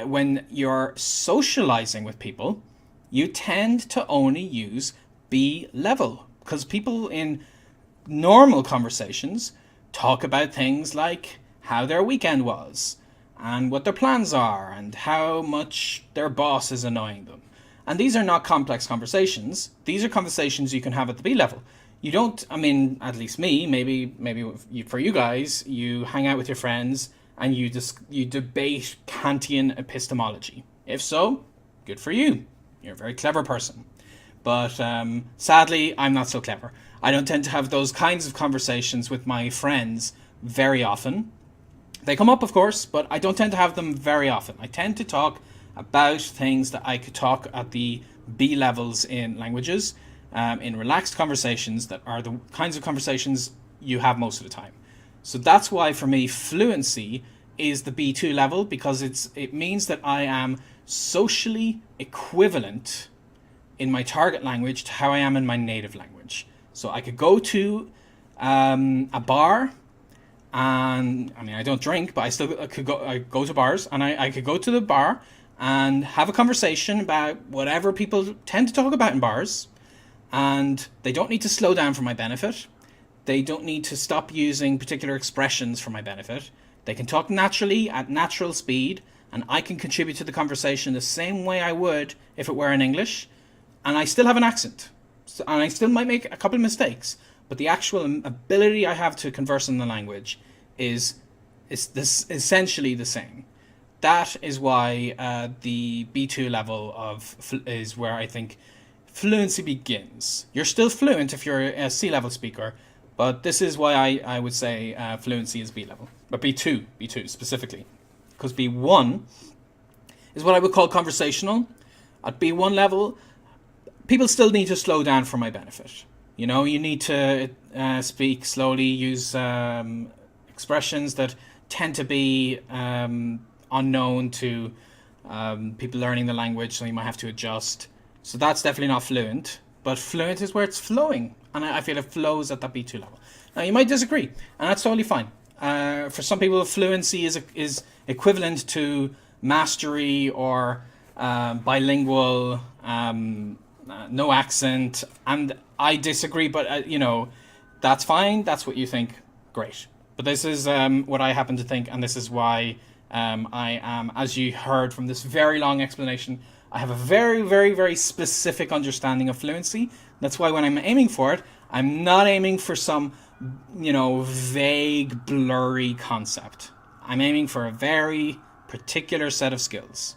when you're socializing with people, you tend to only use B level, because people in normal conversations talk about things like how their weekend was and what their plans are and how much their boss is annoying them. And these are not complex conversations. These are conversations you can have at the B level. You don't, at least me, maybe for you guys, you hang out with your friends and you debate Kantian epistemology. If so, good for you. You're a very clever person. But sadly, I'm not so clever. I don't tend to have those kinds of conversations with my friends very often. They come up, of course, but I don't tend to have them very often. I tend to talk about things that I could talk at the B levels in languages, in relaxed conversations that are the kinds of conversations you have most of the time. So that's why, for me, fluency is the B2 level, because it means that I am socially equivalent in my target language to how I am in my native language. So I could go to a bar, and I don't drink, but I go to bars, and I could go to the bar and have a conversation about whatever people tend to talk about in bars, and they don't need to slow down for my benefit. They don't need to stop using particular expressions for my benefit. They can talk naturally at natural speed, and I can contribute to the conversation the same way I would if it were in English, and I still have an accent, and I still might make a couple of mistakes, but the actual ability I have to converse in the language is essentially the same. That is why the B2 level is where I think fluency begins. You're still fluent if you're a C level speaker, but this is why I would say fluency is B level, but B2 specifically, because B1 is what I would call conversational. At B1 level, people still need to slow down for my benefit. You need to speak slowly, use expressions that tend to be unknown to people learning the language, so you might have to adjust. So that's definitely not fluent, but fluent is where it's flowing, and I feel it flows at that B2 level. Now, you might disagree, and that's totally fine. For some people, fluency is equivalent to mastery or bilingual, no accent, and I disagree, but that's fine. That's what you think. Great. But this is what I happen to think, and this is why I am, as you heard from this very long explanation, I have a very, very, very specific understanding of fluency. That's why when I'm aiming for it, I'm not aiming for some, vague, blurry concept. I'm aiming for a very particular set of skills.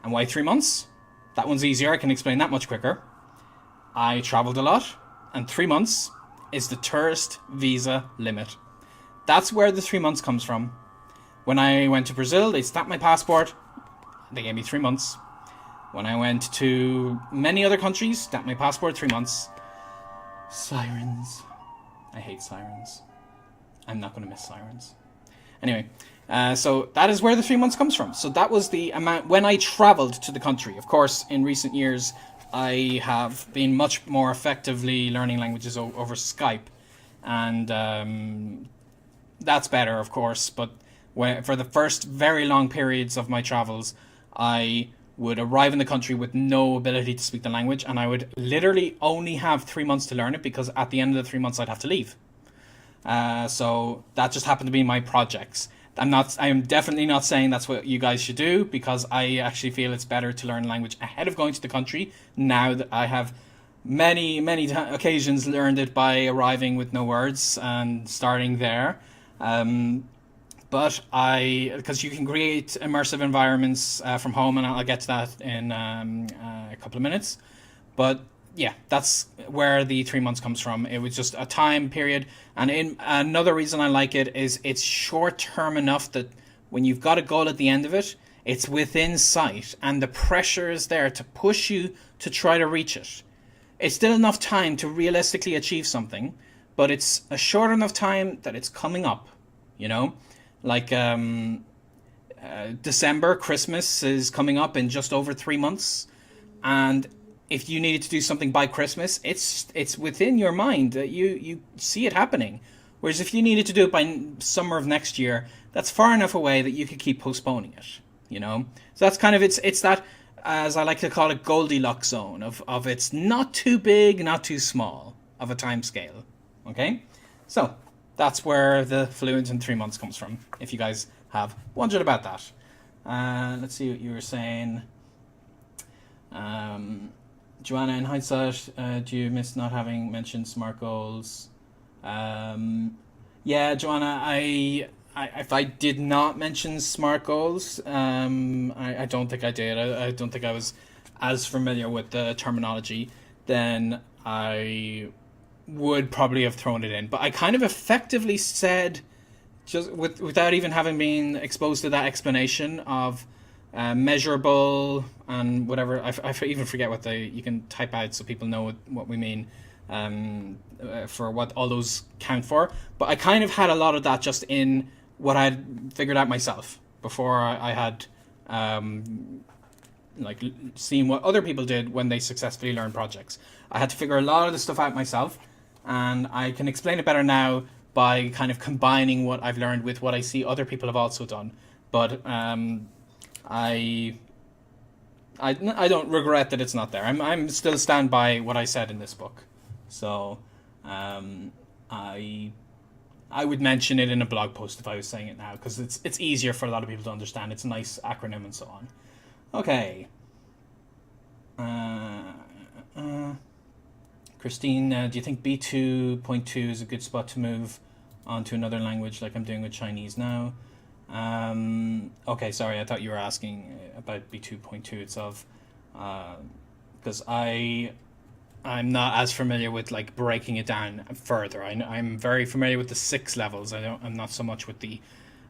And why 3 months? That one's easier. I can explain that much quicker. I traveled a lot, and 3 months is the tourist visa limit. That's where the 3 months comes from. When I went to Brazil, they stamped my passport. They gave me 3 months. When I went to many other countries, stamped my passport, 3 months. Sirens. I hate sirens. I'm not going to miss sirens. Anyway, so that is where the 3 months comes from. So that was the amount when I traveled to the country. Of course, in recent years, I have been much more effectively learning languages over Skype, and that's better, of course. But for the first very long periods of my travels, I would arrive in the country with no ability to speak the language, and I would literally only have 3 months to learn it, because at the end of the 3 months I'd have to leave. So that just happened to be my projects. I'm definitely not saying that's what you guys should do, because I actually feel it's better to learn language ahead of going to the country, now that I have many occasions learned it by arriving with no words and starting there. But because you can create immersive environments from home, and I'll get to that in a couple of minutes. But yeah, that's where the 3 months comes from. It was just a time period. And another reason I like it is it's short term enough that when you've got a goal at the end of it, it's within sight, and the pressure is there to push you to try to reach it. It's still enough time to realistically achieve something, but it's a short enough time that it's coming up, you know? Like December, Christmas is coming up in just over 3 months, and if you needed to do something by Christmas, it's within your mind that you see it happening. Whereas if you needed to do it by summer of next year, that's far enough away that you could keep postponing it, you know? So that's kind of, it's that, as I like to call it, Goldilocks zone of it's not too big, not too small of a time scale, okay? So that's where the Fluent in 3 months comes from, if you guys have wondered about that. Let's see what you were saying. Joanna, in hindsight, do you miss not having mentioned SMART goals? Yeah, Joanna, if I did not mention SMART goals, I don't think I did. I don't think I was as familiar with the terminology. Then I would probably have thrown it in. But I kind of effectively said, just without even having been exposed to that explanation of measurable and whatever. I even forget what you can type out so people know what we mean, for what all those count for. But I kind of had a lot of that just in what I'd figured out myself before I had like seen what other people did when they successfully learned projects. I had to figure a lot of the stuff out myself, and I can explain it better now by kind of combining what I've learned with what I see other people have also done. But I don't regret that it's not there. I'm still stand by what I said in this book. So I would mention it in a blog post if I was saying it now, because it's easier for a lot of people to understand. It's a nice acronym and so on. Okay. Christine, do you think B2.2 is a good spot to move on to another language like I'm doing with Chinese now? Okay, sorry, I thought you were asking about B2.2 itself, because I'm not as familiar with like breaking it down further. I'm very familiar with the 6 levels. I'm not so much with the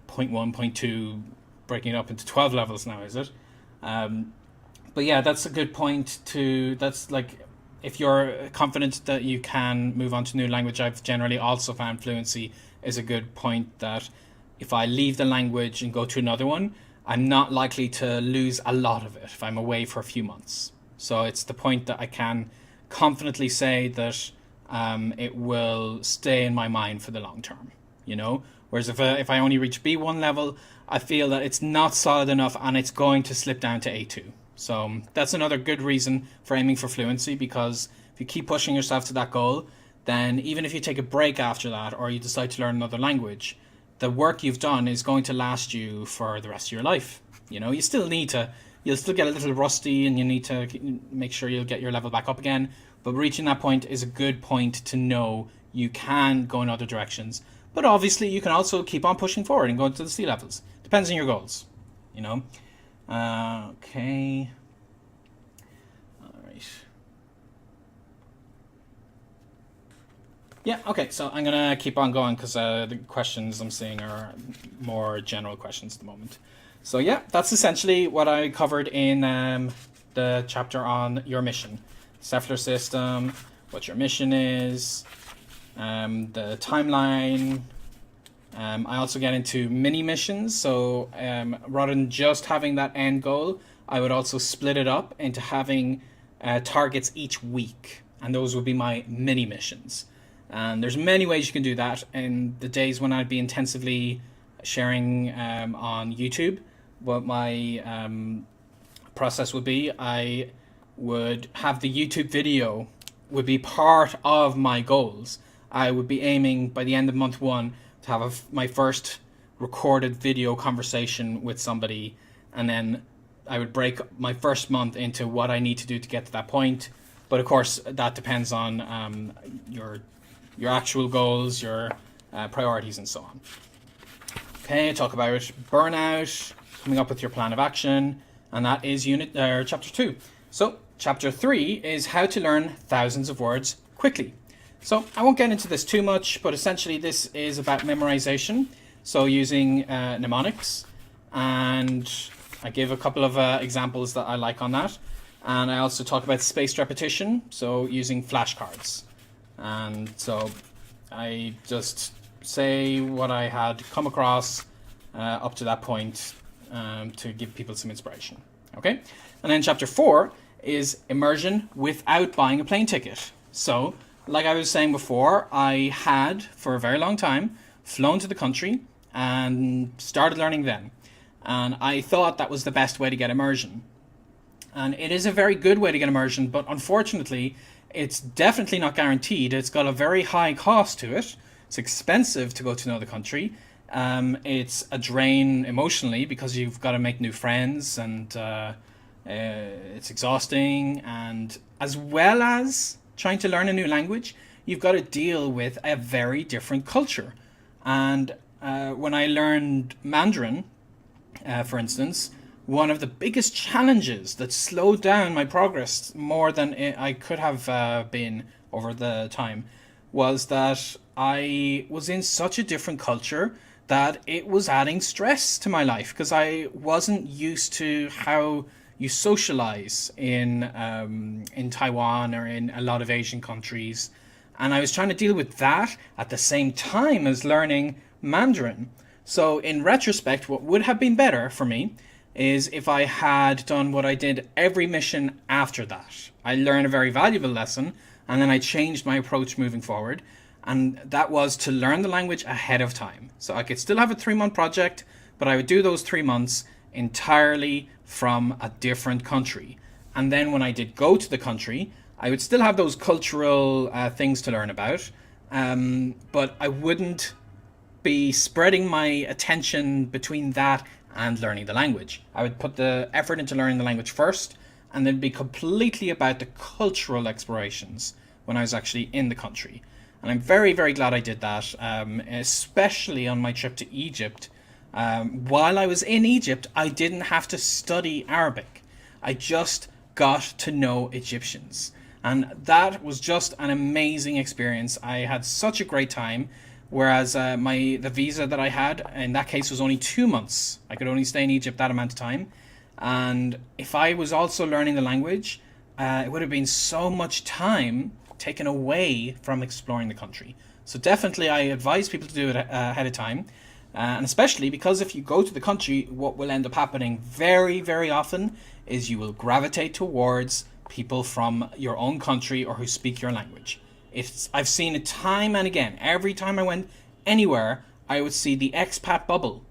0.1, 0.2 breaking it up into 12 levels now, is it? But yeah, that's a good point that's like, if you're confident that you can move on to a new language, I've generally also found fluency is a good point, that if I leave the language and go to another one, I'm not likely to lose a lot of it if I'm away for a few months. So it's the point that I can confidently say that it will stay in my mind for the long term, you know? Whereas if I only reach B1 level, I feel that it's not solid enough and it's going to slip down to A2. So that's another good reason for aiming for fluency, because if you keep pushing yourself to that goal, then even if you take a break after that or you decide to learn another language, the work you've done is going to last you for the rest of your life. You know, you'll still get a little rusty, and you need to make sure you'll get your level back up again. But reaching that point is a good point to know you can go in other directions. But obviously you can also keep on pushing forward and go into the C levels. Depends on your goals, you know. Okay. All right. Yeah, okay, so I'm going to keep on going because the questions I'm seeing are more general questions at the moment. So yeah, that's essentially what I covered in the chapter on your mission. Cephalar system, what your mission is, the timeline, I also get into mini missions. So rather than just having that end goal, I would also split it up into having targets each week. And those would be my mini missions. And there's many ways you can do that. In the days when I'd be intensively sharing on YouTube, what my process would be, I would have the YouTube video would be part of my goals. I would be aiming by the end of month 1 to have my first recorded video conversation with somebody, and then I would break my first month into what I need to do to get to that point. But of course, that depends on your actual goals, your priorities, and so on. Okay, talk about burnout, coming up with your plan of action, and that is chapter 2. So chapter 3 is how to learn thousands of words quickly. So I won't get into this too much, but essentially this is about memorization. So using mnemonics, and I give a couple of examples that I like on that. And I also talk about spaced repetition, so using flashcards. And so I just say what I had come across up to that point to give people some inspiration. Okay? And then chapter 4 is immersion without buying a plane ticket. So, like I was saying before, I had, for a very long time, flown to the country and started learning then. And I thought that was the best way to get immersion. And it is a very good way to get immersion, but unfortunately, it's definitely not guaranteed. It's got a very high cost to it. It's expensive to go to another country. It's a drain emotionally because you've got to make new friends, and it's exhausting. And as well as trying to learn a new language, you've got to deal with a very different culture. And when I learned Mandarin, for instance, one of the biggest challenges that slowed down my progress more than I could have been over the time was that I was in such a different culture that it was adding stress to my life, because I wasn't used to how you socialize in Taiwan or in a lot of Asian countries. And I was trying to deal with that at the same time as learning Mandarin. So in retrospect, what would have been better for me is if I had done what I did every mission after that. I learned a very valuable lesson, and then I changed my approach moving forward. And that was to learn the language ahead of time. So I could still have a 3-month project, but I would do those 3 months entirely from a different country. And then when I did go to the country, I would still have those cultural things to learn about, but I wouldn't be spreading my attention between that and learning the language. I would put the effort into learning the language first, and then be completely about the cultural explorations when I was actually in the country. And I'm very, very glad I did that, especially on my trip to Egypt. While I was in Egypt, I didn't have to study Arabic. I just got to know Egyptians. And that was just an amazing experience. I had such a great time. Whereas the visa that I had in that case was only 2 months. I could only stay in Egypt that amount of time. And if I was also learning the language, it would have been so much time taken away from exploring the country. So definitely I advise people to do it ahead of time. And especially because if you go to the country, what will end up happening very, very often is you will gravitate towards people from your own country or who speak your language. I've seen it time and again. Every time I went anywhere, I would see the expat bubble.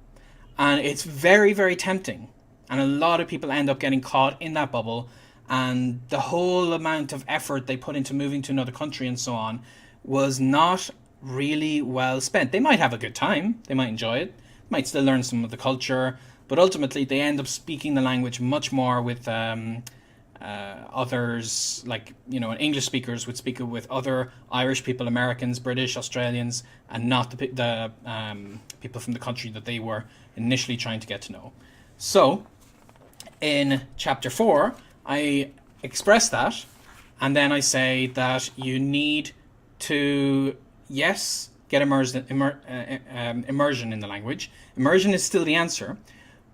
And it's very, very tempting. And a lot of people end up getting caught in that bubble. And the whole amount of effort they put into moving to another country and so on was not really well spent. They might have a good time. They might enjoy it. Might still learn some of the culture. But ultimately, they end up speaking the language much more with others, like, English speakers would speak it with other Irish people, Americans, British, Australians, and not the people from the country that they were initially trying to get to know. So in chapter 4, I express that, and then I say that you need to, yes, get immersion in the language. Immersion is still the answer,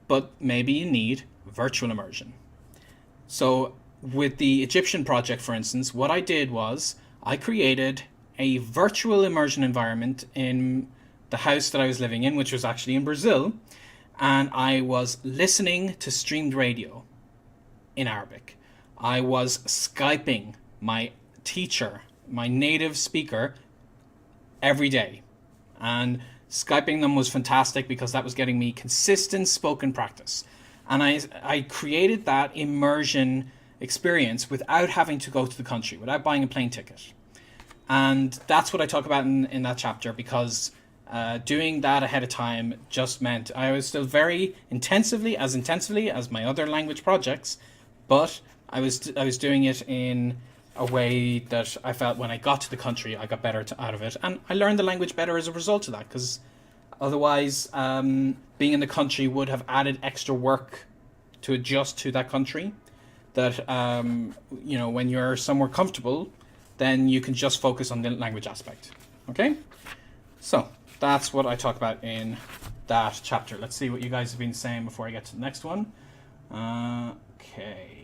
but maybe you need virtual immersion. So with the Egyptian project, for instance, what I did was I created a virtual immersion environment in the house that I was living in, which was actually in Brazil, and I was listening to streamed radio in Arabic. I was Skyping my teacher, my native speaker, every day. And Skyping them was fantastic because that was getting me consistent spoken practice. And I created that immersion experience without having to go to the country, without buying a plane ticket. And that's what I talk about in that chapter, because doing that ahead of time just meant I was still very intensively as my other language projects, but I was doing it in a way that I felt when I got to the country, I got better out of it. And I learned the language better as a result of that, because otherwise being in the country would have added extra work to adjust to that country. That, when you're somewhere comfortable, then you can just focus on the language aspect. Okay? So that's what I talk about in that chapter. Let's see what you guys have been saying before I get to the next one. Okay.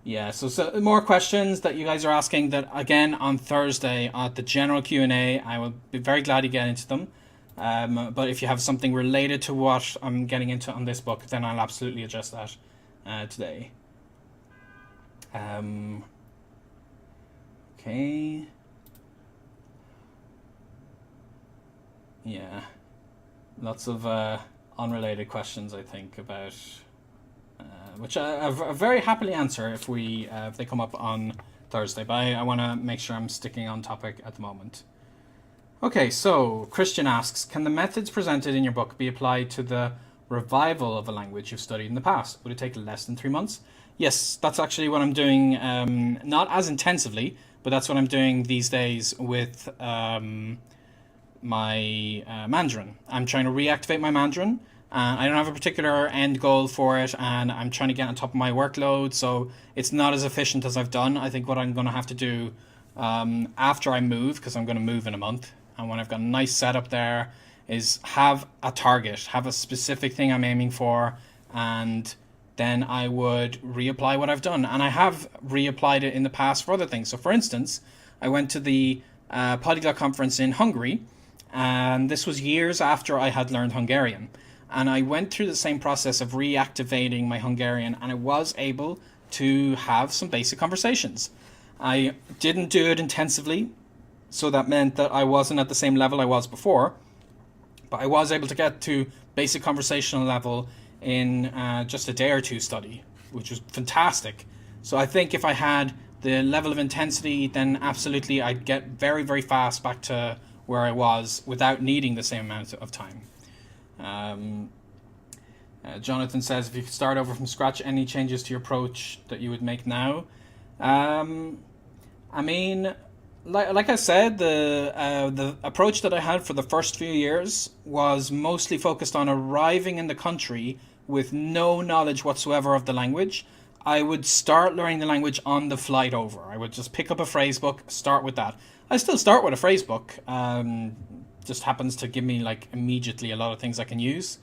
Yeah, so more questions that you guys are asking, that again on Thursday at the general Q&A, I will be very glad to get into them. But if you have something related to what I'm getting into on this book, then I'll absolutely address that today. Okay. Yeah. Lots of unrelated questions, I think, about... which I very happily answer if they come up on Thursday, but I want to make sure I'm sticking on topic at the moment. Okay, so Christian asks, can the methods presented in your book be applied to the revival of a language you've studied in the past? Would it take less than 3 months? Yes, that's actually what I'm doing, not as intensively, but that's what I'm doing these days with my Mandarin. I'm trying to reactivate my Mandarin. I don't have a particular end goal for it, and I'm trying to get on top of my workload, so it's not as efficient as I've done. I think what I'm going to have to do after I move, because I'm going to move in a month, and when I've got a nice setup there, is have a target, have a specific thing I'm aiming for, and then I would reapply what I've done. And I have reapplied it in the past for other things. So for instance, I went to the Polyglot conference in Hungary, and this was years after I had learned Hungarian. And I went through the same process of reactivating my Hungarian, and I was able to have some basic conversations. I didn't do it intensively, so that meant that I wasn't at the same level I was before, but I was able to get to basic conversational level in just a day or two study, which was fantastic. So I think if I had the level of intensity, then absolutely I'd get very, very fast back to where I was without needing the same amount of time. Jonathan says, if you could start over from scratch, any changes to your approach that you would make now? I mean, like I said, the approach that I had for the first few years was mostly focused on arriving in the country with no knowledge whatsoever of the language. I would start learning the language on the flight over. I would just pick up a phrase book, start with that. I still start with a phrase book. Just happens to give me like immediately a lot of things I can use.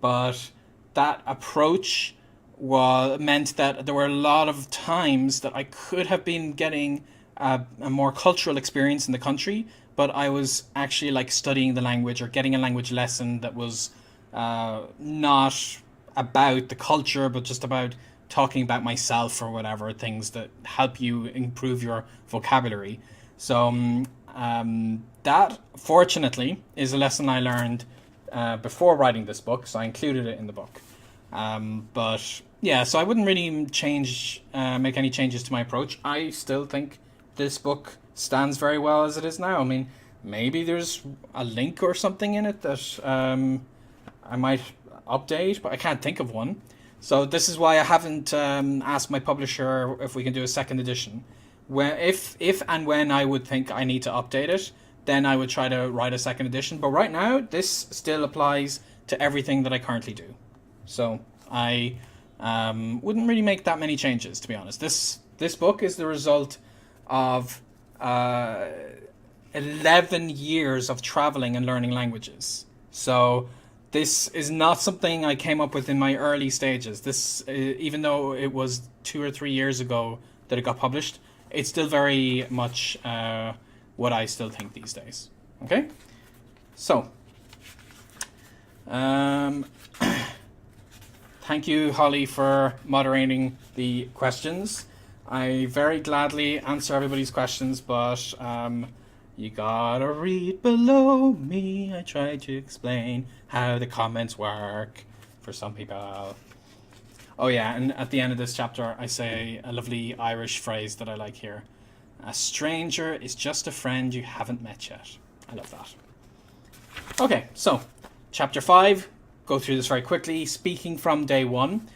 But that approach meant that there were a lot of times that I could have been getting a more cultural experience in the country, but I was actually like studying the language or getting a language lesson that was not about the culture, but just about talking about myself or whatever, things that help you improve your vocabulary. So that, fortunately, is a lesson I learned before writing this book, so I included it in the book. But yeah, so I wouldn't really make any changes to my approach. I still think this book stands very well as it is now. I mean, maybe there's a link or something in it that I might update, but I can't think of one. So this is why I haven't asked my publisher if we can do a second edition. If and when I would think I need to update it, then I would try to write a second edition. But right now, this still applies to everything that I currently do. So I wouldn't really make that many changes, to be honest. This book is the result of 11 years of traveling and learning languages. So this is not something I came up with in my early stages. This, even though it was 2 or 3 years ago that it got published, it's still very much what I still think these days. Okay, so thank you, Holly, for moderating the questions. I very gladly answer everybody's questions, but you gotta read below me. I try to explain how the comments work for some people. Oh yeah, and at the end of this chapter, I say a lovely Irish phrase that I like here. A stranger is just a friend you haven't met yet. I love that. Okay, so chapter 5, go through this very quickly. Speaking from day 1.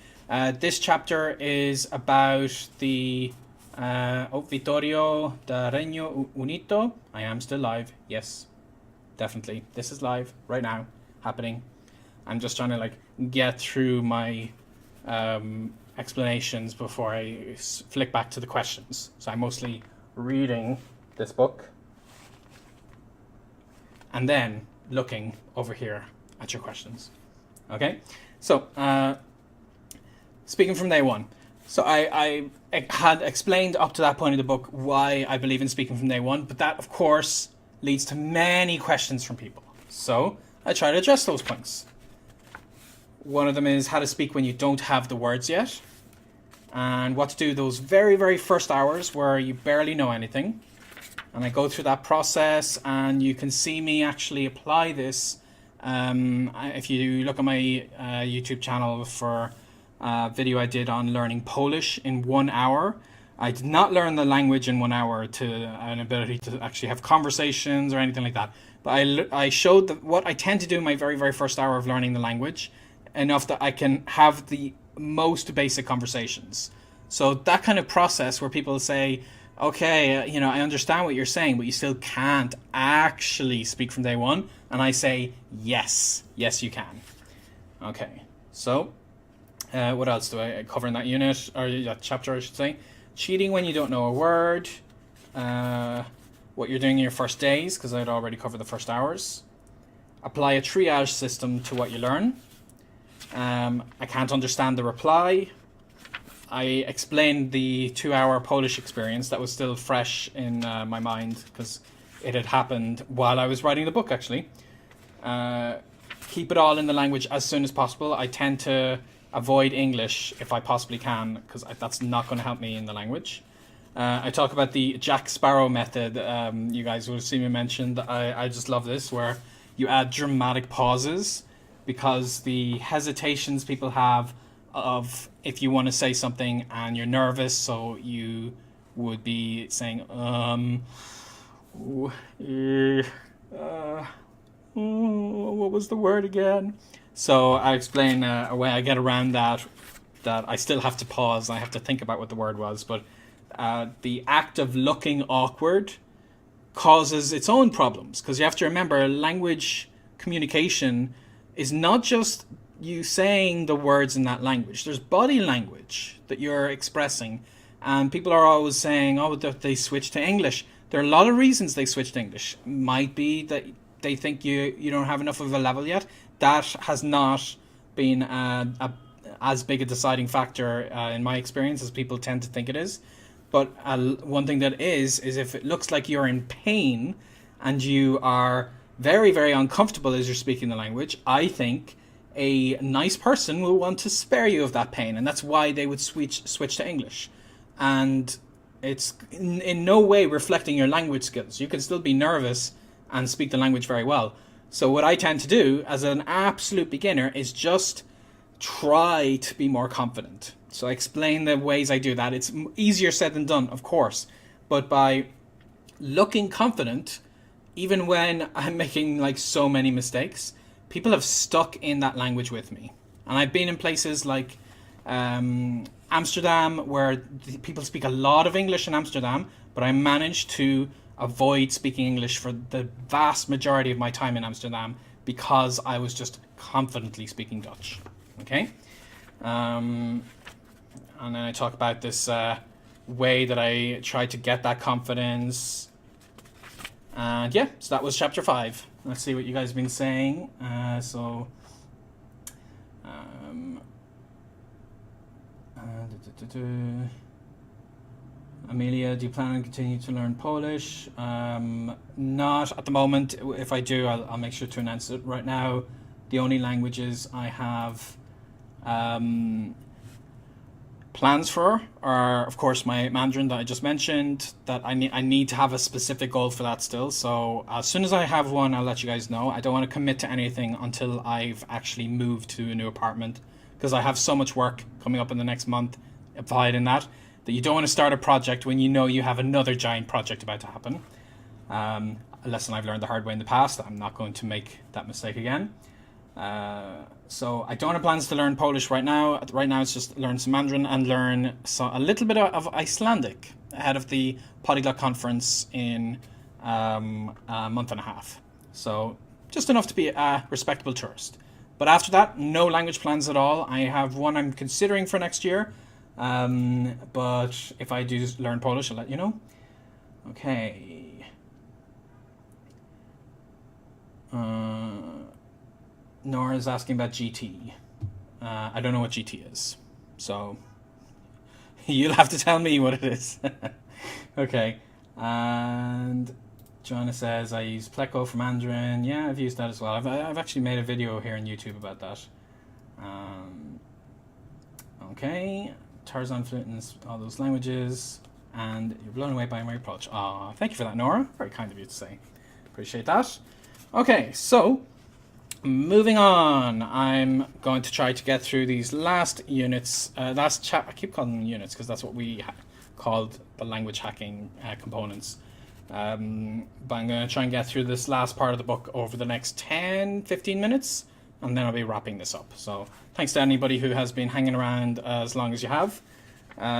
This chapter is about the Vittorio da Regno Unito. I am still live, yes, definitely. This is live right now, happening. I'm just trying to like get through my explanations before I flick back to the questions. So I'm mostly reading this book and then looking over here at your questions. Okay, so speaking from day 1. So I had explained up to that point of the book why I believe in speaking from day 1, but that of course leads to many questions from people. So I try to address those points. One of them is how to speak when you don't have the words yet, and what to do those very, very first hours where you barely know anything. And I go through that process, and you can see me actually apply this. If you look at my YouTube channel for a video I did on learning Polish in 1 hour, I did not learn the language in 1 hour to an ability to actually have conversations or anything like that. But I showed that what I tend to do in my very, very first hour of learning the language, enough that I can have the most basic conversations. So that kind of process where people say, okay, I understand what you're saying, but you still can't actually speak from day 1. And I say, yes, you can. Okay, so what else do I cover in that unit, or that chapter, I should say? Cheating when you don't know a word, what you're doing in your first days, because I'd already covered the first hours. Apply a triage system to what you learn. I can't understand the reply. I explained the 2-hour Polish experience that was still fresh in my mind because it had happened while I was writing the book, actually. Keep it all in the language as soon as possible. I tend to avoid English if I possibly can, because that's not going to help me in the language. I talk about the Jack Sparrow method. You guys will see me mentioned. I just love this, where you add dramatic pauses, because the hesitations people have of if you want to say something and you're nervous, so you would be saying what was the word again? So I explain a way I get around that I still have to pause. I have to think about what the word was, but the act of looking awkward causes its own problems, because you have to remember language communication is not just you saying the words in that language. There's body language that you're expressing, and people are always saying, oh, that they switch to English. There are a lot of reasons they switch to English. Might be that they think you don't have enough of a level yet. That has not been as big a deciding factor in my experience as people tend to think it is. But one thing that is if it looks like you're in pain and you are very, very uncomfortable as you're speaking the language, I think a nice person will want to spare you of that pain, and that's why they would switch to English. And it's in no way reflecting your language skills. You can still be nervous and speak the language very well. So what I tend to do as an absolute beginner is just try to be more confident. So I explain the ways I do that. It's easier said than done, of course, but by looking confident, even when I'm making like so many mistakes, people have stuck in that language with me. And I've been in places like Amsterdam, where people speak a lot of English in Amsterdam, but I managed to avoid speaking English for the vast majority of my time in Amsterdam because I was just confidently speaking Dutch. Okay? And then I talk about this way that I try to get that confidence. And yeah, so that was chapter 5. Let's see what you guys have been saying. Amelia, do you plan on continuing to learn Polish? Not at the moment. If I do, I'll make sure to announce it. Right now, the only languages I have plans for are, of course, my Mandarin that I just mentioned. That I need to have a specific goal for that still. So as soon as I have one, I'll let you guys know. I don't want to commit to anything until I've actually moved to a new apartment, because I have so much work coming up in the next month applied in that you don't want to start a project when you know you have another giant project about to happen. A lesson I've learned the hard way in the past. I'm not going to make that mistake again. So I don't have plans to learn Polish right now. Right now it's just learn some Mandarin and learn a little bit of Icelandic ahead of the Polyglot conference in a month and a half. So just enough to be a respectable tourist. But after that, no language plans at all. I have one I'm considering for next year. But if I do learn Polish, I'll let you know. Okay. Nora's asking about GT. I don't know what GT is, so you'll have to tell me what it is. Okay. And Joanna says, I use Pleco for Mandarin. Yeah, I've used that as well. I've actually made a video here on YouTube about that. Okay. Tarzan, Fluent, and all those languages. And you're blown away by my approach. Aw, thank you for that, Nora. Very kind of you to say. Appreciate that. Okay, so moving on. I'm going to try to get through these last units. I keep calling them units because that's what we called the language hacking components. But I'm going to try and get through this last part of the book over the next 10-15 minutes, and then I'll be wrapping this up. So thanks to anybody who has been hanging around as long as you have.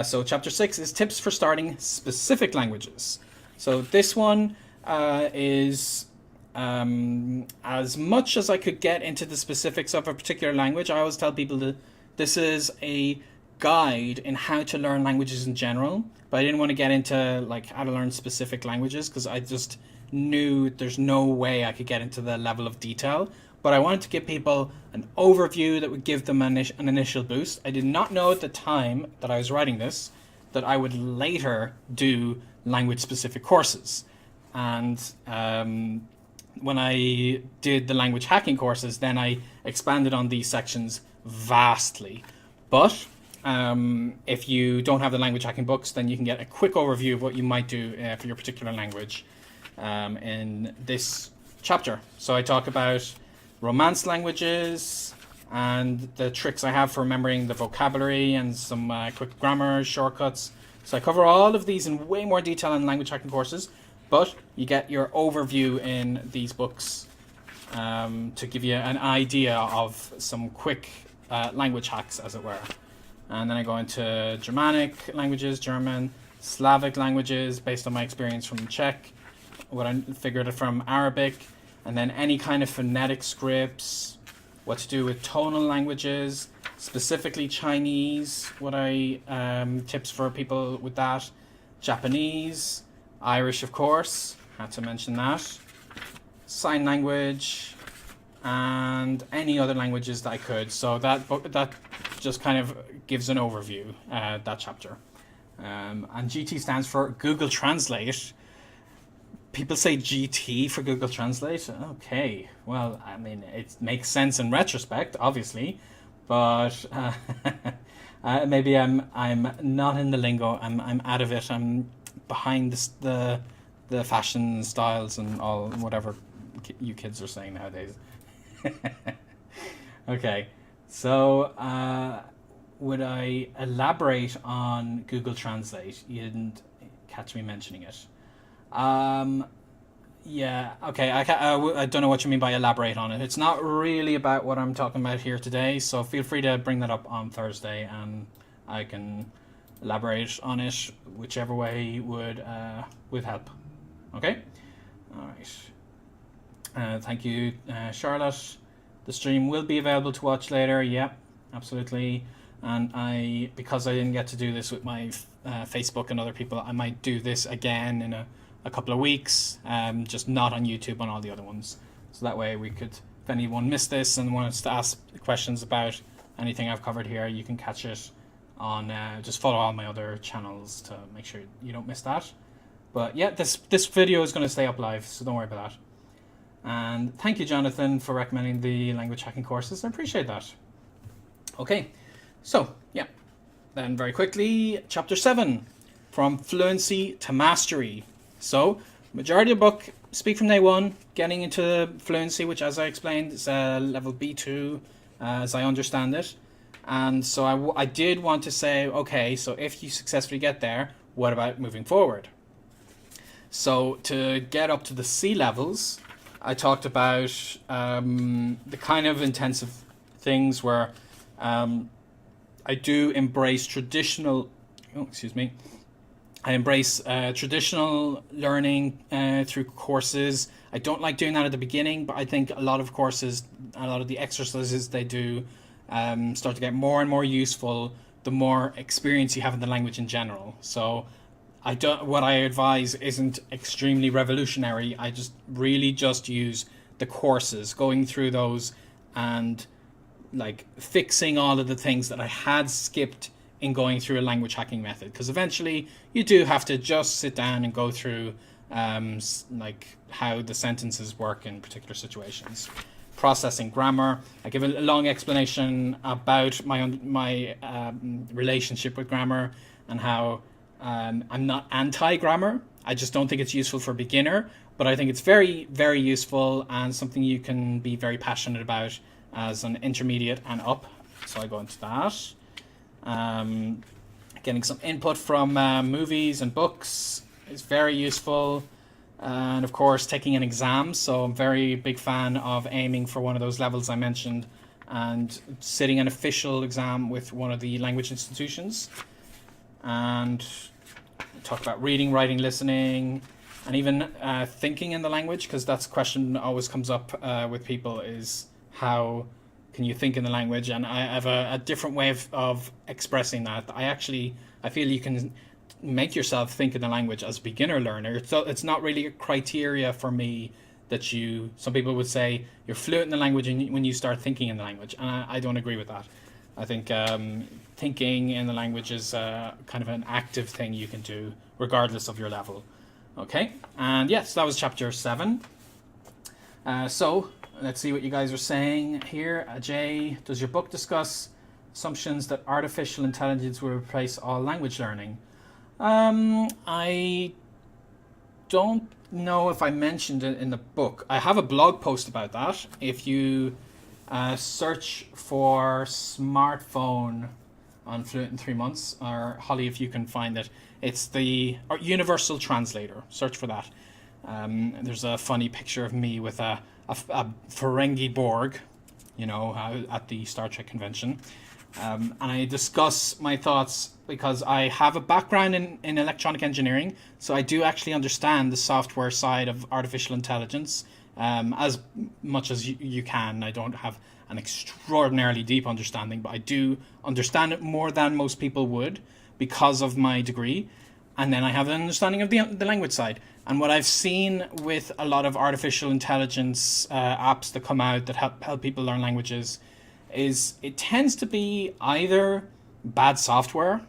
So chapter 6 is tips for starting specific languages. So this one is as much as I could get into the specifics of a particular language. I always tell people that this is a guide in how to learn languages in general, but I didn't want to get into like how to learn specific languages because I just knew there's no way I could get into the level of detail. But I wanted to give people an overview that would give them an initial boost. I did not know at the time that I was writing this that I would later do language-specific courses. And when I did the language hacking courses, then I expanded on these sections vastly. But if you don't have the language hacking books, then you can get a quick overview of what you might do for your particular language in this chapter. So I talk about Romance languages and the tricks I have for remembering the vocabulary and some quick grammar shortcuts. So I cover all of these in way more detail in language hacking courses, but you get your overview in these books to give you an idea of some quick language hacks, as it were. And then I go into Germanic languages, German, Slavic languages, based on my experience from Czech, what I figured from Arabic, and then any kind of phonetic scripts, what to do with tonal languages, specifically Chinese, what I tips for people with that, Japanese, Irish, of course, had to mention that, sign language, and any other languages that I could. So that just kind of gives an overview, that chapter. And GT stands for Google Translate. People say GT for Google Translate. Okay, well, I mean, it makes sense in retrospect, obviously, but maybe I'm not in the lingo. I'm out of it. I'm behind the fashion styles and all whatever you kids are saying nowadays. Okay, so would I elaborate on Google Translate? You didn't catch me mentioning it. Yeah, okay, I don't know what you mean by elaborate on it. It's not really about what I'm talking about here today, so feel free to bring that up on Thursday and I can elaborate on it whichever way would help. Okay? Alright. Thank you, Charlotte. The stream will be available to watch later. Yep, absolutely. And because I didn't get to do this with my Facebook and other people, I might do this again in a couple of weeks, just not on YouTube on all the other ones. So that way we could, if anyone missed this and wants to ask questions about anything I've covered here, you can catch it on just follow all my other channels to make sure you don't miss that. But yeah, this video is going to stay up live, so don't worry about that. And thank you, Jonathan, for recommending the language hacking courses. I appreciate that. Okay, so yeah, then very quickly, chapter 7, from fluency to mastery. So majority of the book, speak from day one, getting into fluency, which, as I explained, is level B2, as I understand it. And so I did want to say, okay, so if you successfully get there, what about moving forward? So to get up to the C levels, I talked about the kind of intensive things where I do embrace traditional, I embrace traditional learning through courses. I don't like doing that at the beginning, but I think a lot of courses, a lot of the exercises they do start to get more and more useful the more experience you have in the language in general. So what I advise isn't extremely revolutionary. I just use the courses, going through those and like fixing all of the things that I had skipped in going through a language hacking method, because eventually you do have to just sit down and go through like how the sentences work in particular situations. Processing grammar, I give a long explanation about my relationship with grammar and how I'm not anti-grammar. I just don't think it's useful for a beginner, but I think it's very, very useful and something you can be very passionate about as an intermediate and up. So I go into that. Getting some input from movies and books is very useful. And of course, taking an exam. So I'm a very big fan of aiming for one of those levels I mentioned and sitting an official exam with one of the language institutions. And talk about reading, writing, listening, and even thinking in the language, because that's a question that always comes up with people, is how can you think in the language? And I have a different way of expressing that. I feel you can make yourself think in the language as a beginner learner. It's not really a criteria for me that some people would say you're fluent in the language when you start thinking in the language, and I don't agree with that. I think thinking in the language is kind of an active thing you can do regardless of your level. Okay, and yes, that was chapter 7. So let's see what you guys are saying here. Jay, does your book discuss assumptions that artificial intelligence will replace all language learning? I don't know if I mentioned it in the book. I have a blog post about that. If you search for smartphone on Fluent in 3 months, or Holly, if you can find it, it's the universal translator. Search for that. There's a funny picture of me with a Ferengi Borg, at the Star Trek convention. And I discuss my thoughts because I have a background in electronic engineering, so I do actually understand the software side of artificial intelligence as much as you can. I don't have an extraordinarily deep understanding, but I do understand it more than most people would because of my degree. And then I have an understanding of the language side. And what I've seen with a lot of artificial intelligence apps that come out that help people learn languages is it tends to be either bad software,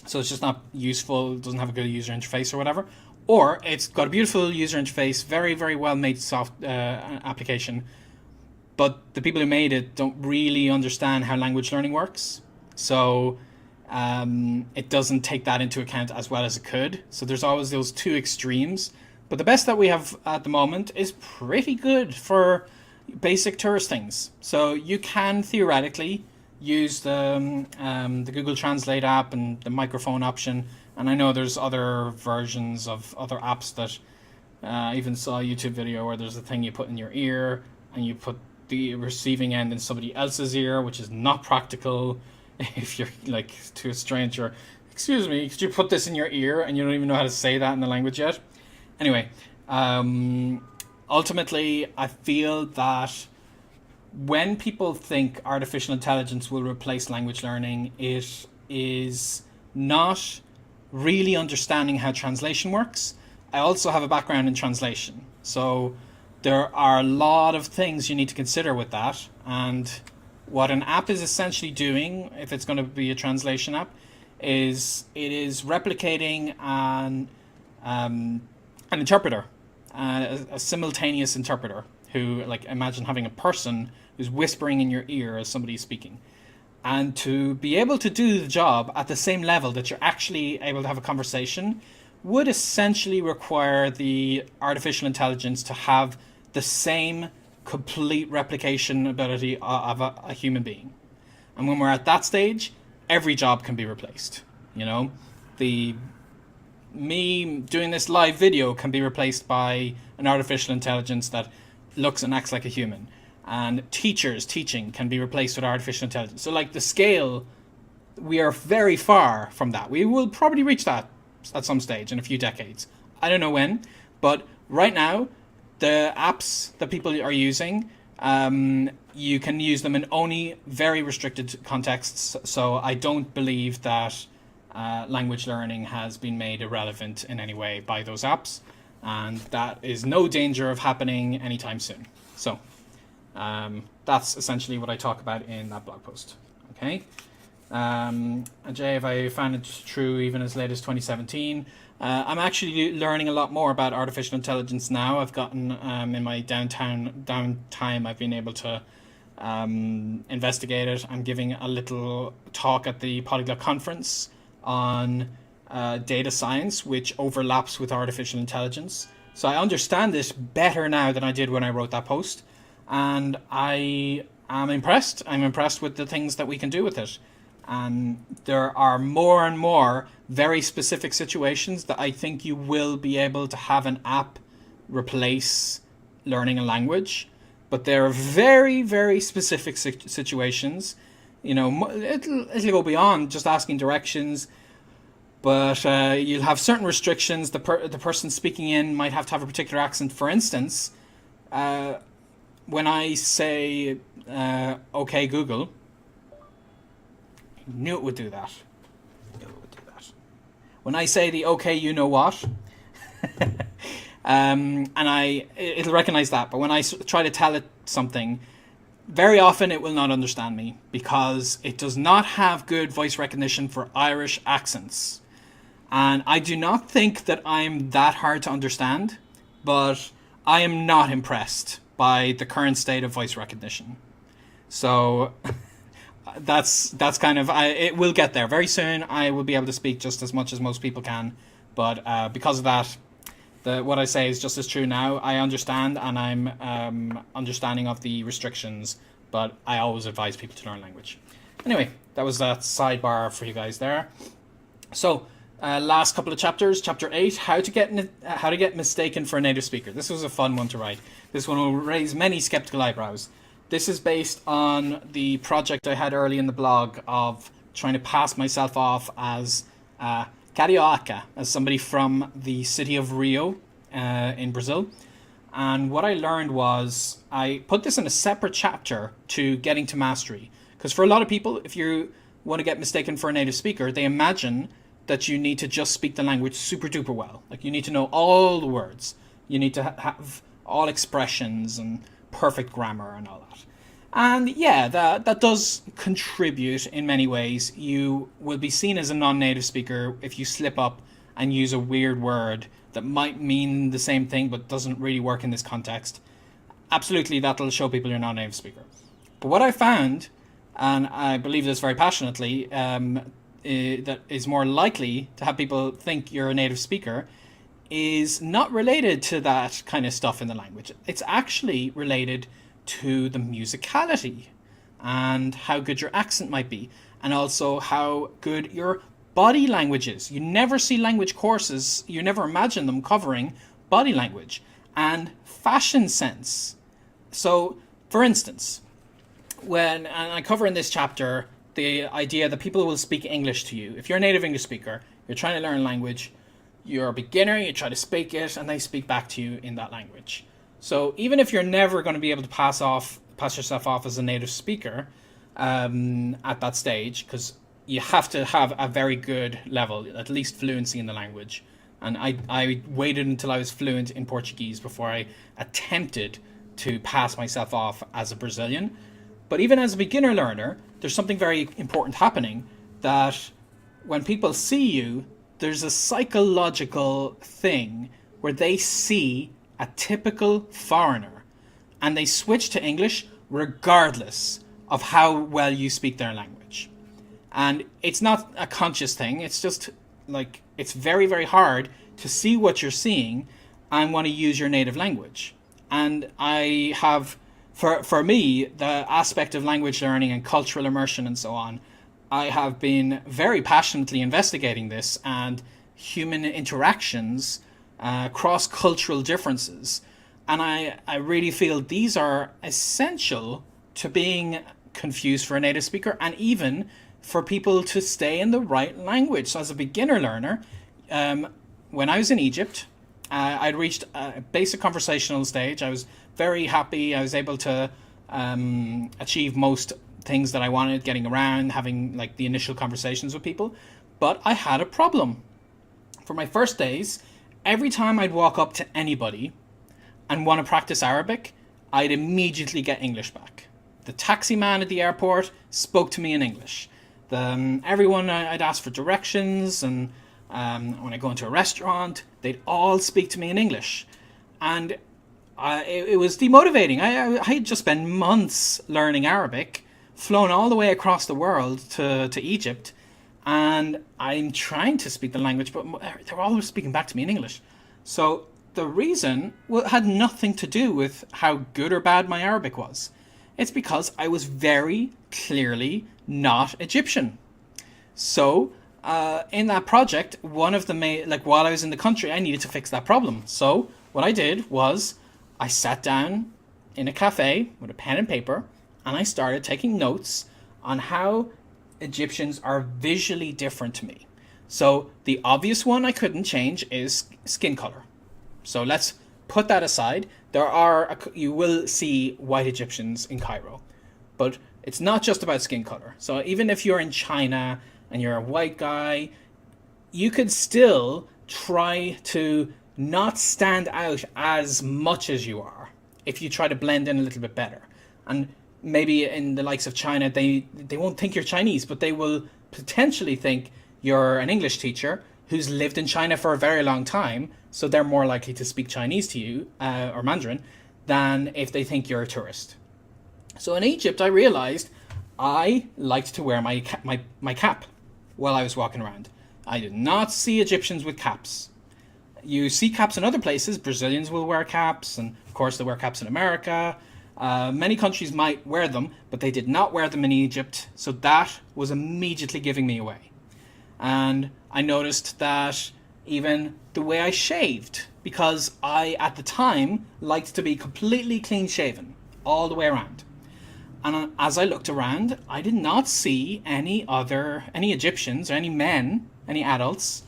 so it's just not useful, it doesn't have a good user interface or whatever, or it's got a beautiful user interface, very, very well made application, but the people who made it don't really understand how language learning works. So it doesn't take that into account as well as it could. So there's always those two extremes. But the best that we have at the moment is pretty good for basic tourist things. So you can theoretically use the Google Translate app and the microphone option. And I know there's other versions of other apps that I even saw a YouTube video where there's a thing you put in your ear and you put the receiving end in somebody else's ear, which is not practical. If you're like to a stranger, excuse me, could you put this in your ear, and you don't even know how to say that in the language yet. Anyway, ultimately, I feel that when people think artificial intelligence will replace language learning, it is not really understanding how translation works. I also have a background in translation, so there are a lot of things you need to consider with that, and What an app is essentially doing, if it's going to be a translation app, is it is replicating an interpreter, a simultaneous interpreter, who, like, imagine having a person who's whispering in your ear as somebody's speaking. And to be able to do the job at the same level that you're actually able to have a conversation would essentially require the artificial intelligence to have the same complete replication ability of a human being. And when we're at that stage, every job can be replaced. You know, me doing this live video can be replaced by an artificial intelligence that looks and acts like a human. And teachers teaching can be replaced with artificial intelligence. So, like, the scale, we are very far from that. We will probably reach that at some stage in a few decades. I don't know when, but right now, the apps that people are using, you can use them in only very restricted contexts. So I don't believe that language learning has been made irrelevant in any way by those apps, and that is no danger of happening anytime soon. So that's essentially what I talk about in that blog post. Okay. Jay, have I found it true even as late as 2017? I'm actually learning a lot more about artificial intelligence now. I've gotten in my downtime, I've been able to investigate it. I'm giving a little talk at the Polyglot conference on data science, which overlaps with artificial intelligence. So I understand this better now than I did when I wrote that post, and I am impressed. I'm impressed with the things that we can do with it. And there are more and more very specific situations that I think you will be able to have an app replace learning a language. But there are very, very specific situations. You know, it'll go beyond just asking directions. But you'll have certain restrictions. The person speaking in might have to have a particular accent. For instance, when I say, okay, Google, knew it would do that. When I say the okay, you know what, and it'll recognize that. But when I try to tell it something, very often it will not understand me because it does not have good voice recognition for Irish accents. And I do not think that I'm that hard to understand, but I am not impressed by the current state of voice recognition. So that's kind of, it will get there very soon. I will be able to speak just as much as most people can, but because of that, what I say is just as true now. I understand, and I'm understanding of the restrictions, but I always advise people to learn language. Anyway, that was that sidebar for you guys there. So last couple of chapters, chapter 8, how to get mistaken for a native speaker. This was a fun one to write. This one will raise many skeptical eyebrows. This is based on the project I had early in the blog of trying to pass myself off as carioca, as somebody from the city of Rio in Brazil. And what I learned was, I put this in a separate chapter to getting to mastery. Because for a lot of people, if you want to get mistaken for a native speaker, they imagine that you need to just speak the language super duper well. Like, you need to know all the words. You need to have all expressions and perfect grammar and all that. And yeah, that does contribute in many ways. You will be seen as a non-native speaker if you slip up and use a weird word that might mean the same thing but doesn't really work in this context. Absolutely, that'll show people you're not a native speaker. But what I found, and I believe this very passionately, that is more likely to have people think you're a native speaker is not related to that kind of stuff in the language. It's actually related to the musicality and how good your accent might be, and also how good your body language is. You never see language courses, you never imagine them covering body language and fashion sense. So, for instance, and I cover in this chapter the idea that people will speak English to you. If you're a native English speaker, you're trying to learn language, you're a beginner, you try to speak it, and they speak back to you in that language. So even if you're never going to be able to pass yourself off as a native speaker at that stage, because you have to have a very good level, at least fluency in the language. And I waited until I was fluent in Portuguese before I attempted to pass myself off as a Brazilian. But even as a beginner learner, there's something very important happening, that when people see you, there's a psychological thing where they see a typical foreigner and they switch to English regardless of how well you speak their language. And it's not a conscious thing. It's just like, it's very, very hard to see what you're seeing and want to use your native language. And I have, for me, the aspect of language learning and cultural immersion and so on, I have been very passionately investigating this and human interactions, cross-cultural differences. And I really feel these are essential to being confused for a native speaker, and even for people to stay in the right language. So as a beginner learner, when I was in Egypt, I'd reached a basic conversational stage. I was very happy. I was able to achieve most things that I wanted, getting around, having like the initial conversations with people. But I had a problem. For my first days, every time I'd walk up to anybody and want to practice Arabic, I'd immediately get English back. The taxi man at the airport spoke to me in English. Everyone I'd ask for directions, and when I go into a restaurant, they'd all speak to me in English. And it was demotivating. I had just spent months learning Arabic, flown all the way across the world to Egypt, and I'm trying to speak the language, but they're always speaking back to me in English. So the reason had nothing to do with how good or bad my Arabic was. It's because I was very clearly not Egyptian. So in that project, one of the while I was in the country, I needed to fix that problem. So what I did was I sat down in a cafe with a pen and paper, and I started taking notes on how Egyptians are visually different to me. So the obvious one I couldn't change is skin color. So let's put that aside. You will see white Egyptians in Cairo, but it's not just about skin color. So even if you're in China and you're a white guy, you could still try to not stand out as much as you are if you try to blend in a little bit better. And maybe in the likes of China, they won't think you're Chinese, but they will potentially think you're an English teacher who's lived in China for a very long time, so they're more likely to speak Chinese to you, or Mandarin, than if they think you're a tourist. So in Egypt, I realized I liked to wear my cap while I was walking around. I did not see Egyptians with caps. You see caps in other places. Brazilians will wear caps, and of course they wear caps in America. Many countries might wear them, but they did not wear them in Egypt, so that was immediately giving me away. And I noticed that even the way I shaved, because I, at the time, liked to be completely clean shaven all the way around. And as I looked around, I did not see any Egyptians or any men, any adults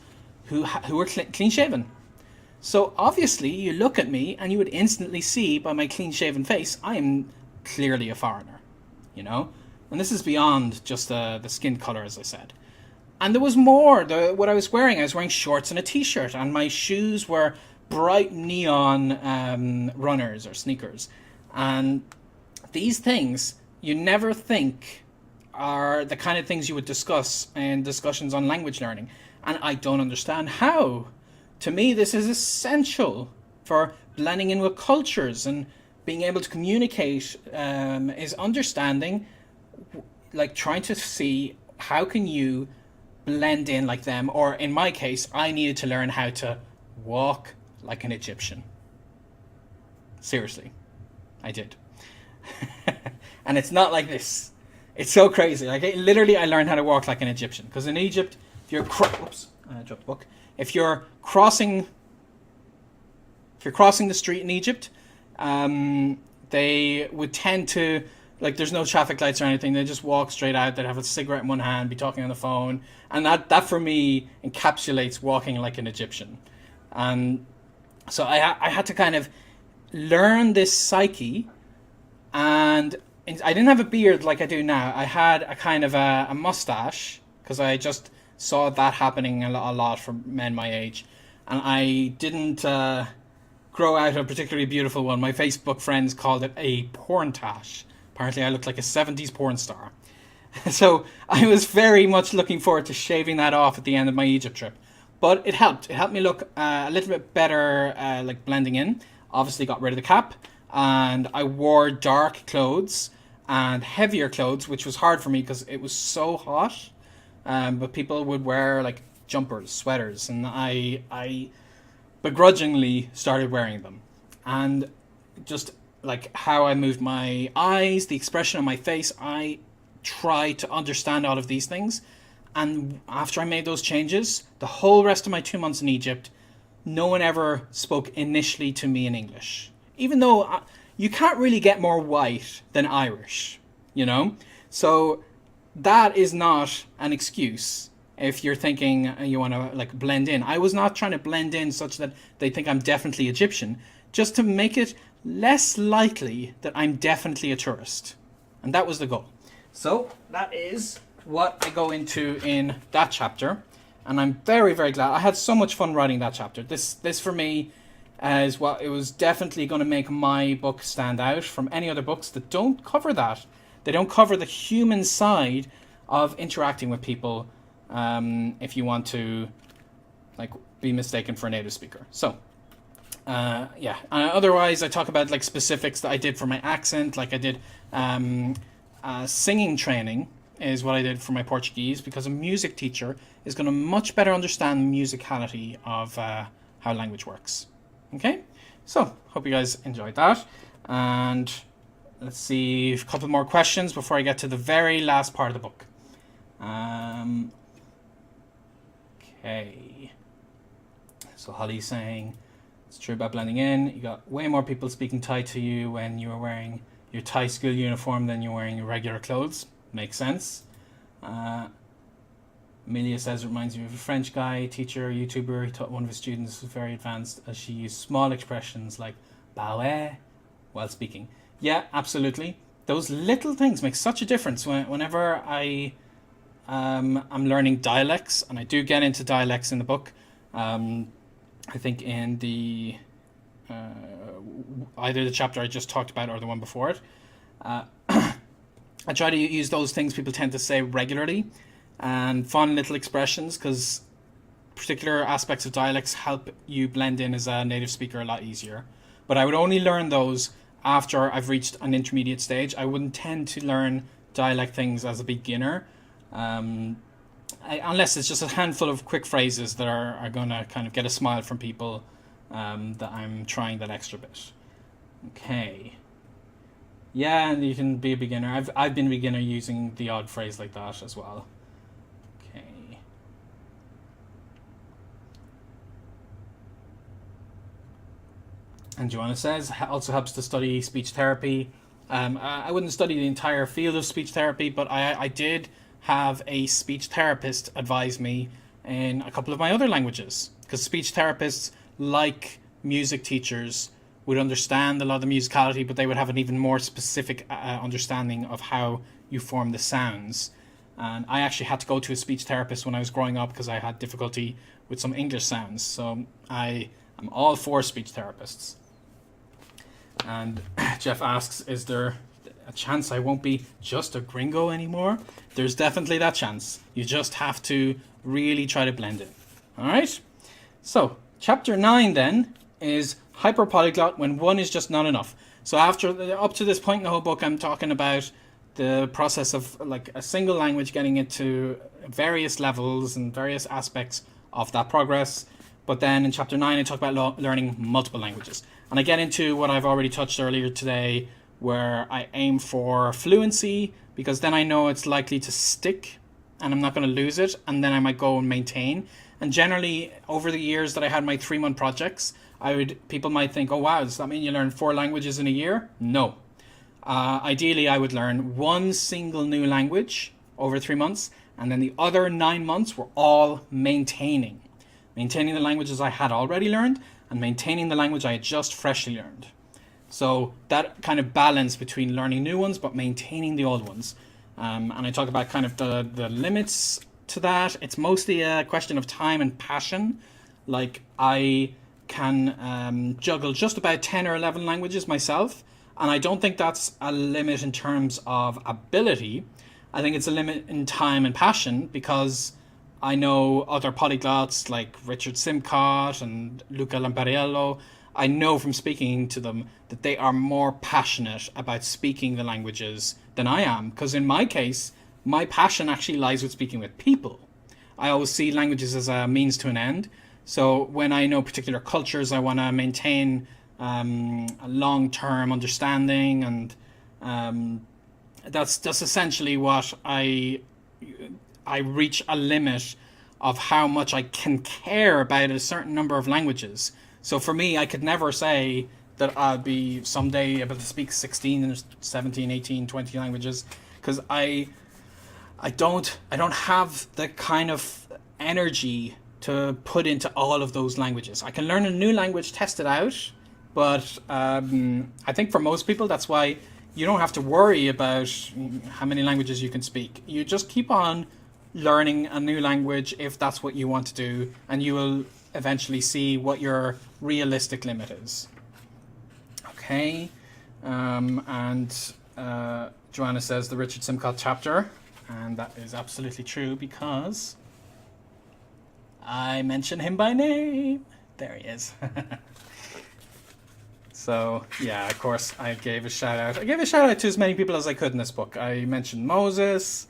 who were clean shaven. So obviously you look at me and you would instantly see by my clean shaven face, I am clearly a foreigner, you know? And this is beyond just the skin color, as I said. And there was more. What I was wearing shorts and a t-shirt, and my shoes were bright neon runners or sneakers. And these things you never think are the kind of things you would discuss in discussions on language learning. And I don't understand how. To me, this is essential for blending in with cultures and being able to communicate, is understanding, like trying to see how can you blend in like them, or in my case, I needed to learn how to walk like an Egyptian. Seriously, I did. And it's not like this. It's so crazy. Like literally, I learned how to walk like an Egyptian, because in Egypt, if you're I dropped the book. If you're crossing the street in Egypt, they would tend to, like, there's no traffic lights or anything. They just walk straight out. They'd have a cigarette in one hand, be talking on the phone. And that for me encapsulates walking like an Egyptian. And so I had to kind of learn this psyche. And I didn't have a beard like I do now. I had a kind of a mustache, because I just saw that happening a lot for men my age. And I didn't grow out a particularly beautiful one. My Facebook friends called it a porntash. Apparently I looked like a 70s porn star. So I was very much looking forward to shaving that off at the end of my Egypt trip. But it helped. It helped me look a little bit better, like blending in. Obviously got rid of the cap. And I wore dark clothes and heavier clothes, which was hard for me because it was so hot. But people would wear like jumpers, sweaters, and I begrudgingly started wearing them. And just like how I moved my eyes, the expression on my face, I tried to understand all of these things. And after I made those changes, the whole rest of my 2 months in Egypt, no one ever spoke initially to me in English. Even though you can't really get more white than Irish, you know? So that is not an excuse if you're thinking you want to like blend in. I was not trying to blend in such that they think I'm definitely Egyptian, just to make it less likely that I'm definitely a tourist. And that was the goal. So that is what I go into in that chapter. And I'm very, very glad. I had so much fun writing that chapter. This for me is what it was definitely going to make my book stand out from any other books that don't cover that. They don't cover the human side of interacting with people if you want to like be mistaken for a native speaker. So yeah. Otherwise, I talk about like specifics that I did for my accent. Like I did singing training is what I did for my Portuguese, because a music teacher is going to much better understand the musicality of how language works. Okay, so hope you guys enjoyed that. And let's see a couple more questions before I get to the very last part of the book. Okay. So Holly's saying, it's true about blending in. You got way more people speaking Thai to you when you were wearing your Thai school uniform than you're wearing your regular clothes. Makes sense. Amelia says it reminds me of a French guy, teacher, YouTuber. He taught one of his students was very advanced as she used small expressions like "bah ouais" while speaking. Yeah, absolutely. Those little things make such a difference whenever I'm learning dialects, and I do get into dialects in the book. I think in the either the chapter I just talked about or the one before it. I try to use those things people tend to say regularly and fun little expressions, because particular aspects of dialects help you blend in as a native speaker a lot easier. But I would only learn those after I've reached an intermediate stage. I wouldn't tend to learn dialect things as a beginner, unless it's just a handful of quick phrases that are going to kind of get a smile from people that I'm trying that extra bit. Okay. Yeah, and you can be a beginner. I've been a beginner using the odd phrase like that as well. Okay. And Joanna says, also helps to study speech therapy. I wouldn't study the entire field of speech therapy, but I did have a speech therapist advise me in a couple of my other languages, because speech therapists, like music teachers, would understand a lot of the musicality, but they would have an even more specific understanding of how you form the sounds. And I actually had to go to a speech therapist when I was growing up because I had difficulty with some English sounds. So I am all for speech therapists. And Jeff asks, is there a chance I won't be just a gringo anymore? There's definitely that chance. You just have to really try to blend in. All right? So chapter 9 then is hyperpolyglot when one is just not enough. So up to this point in the whole book, I'm talking about the process of like a single language getting into various levels and various aspects of that progress. But then in chapter 9, I talk about learning multiple languages. And I get into what I've already touched earlier today, where I aim for fluency, because then I know it's likely to stick and I'm not going to lose it. And then I might go and maintain. And generally, over the years that I had my 3-month projects, people might think, oh wow, does that mean you learn 4 languages in a year? No. Ideally, I would learn one single new language over 3 months, and then the other 9 months were all maintaining the languages I had already learned and maintaining the language I had just freshly learned. So that kind of balance between learning new ones but maintaining the old ones. And I talk about kind of the limits to that. It's mostly a question of time and passion. Like I can juggle just about 10 or 11 languages myself. And I don't think that's a limit in terms of ability. I think it's a limit in time and passion, because I know other polyglots like Richard Simcott and Luca Lampariello. I know from speaking to them that they are more passionate about speaking the languages than I am. Because in my case, my passion actually lies with speaking with people. I always see languages as a means to an end. So when I know particular cultures, I want to maintain a long-term understanding, and that's essentially what I reach a limit of how much I can care about a certain number of languages. So for me, I could never say that I'll be someday able to speak 16 or 17, 18, 20 languages, because I don't have the kind of energy to put into all of those languages. I can learn a new language, test it out, but I think for most people, that's why you don't have to worry about how many languages you can speak. You just keep on learning a new language if that's what you want to do, and you will eventually see what your realistic limit is. Okay, and Joanna says the Richard Simcott chapter, and that is absolutely true, because I mentioned him by name. There he is. So, yeah, of course, I gave a shout out. I gave a shout out to as many people as I could in this book. I mentioned Moses,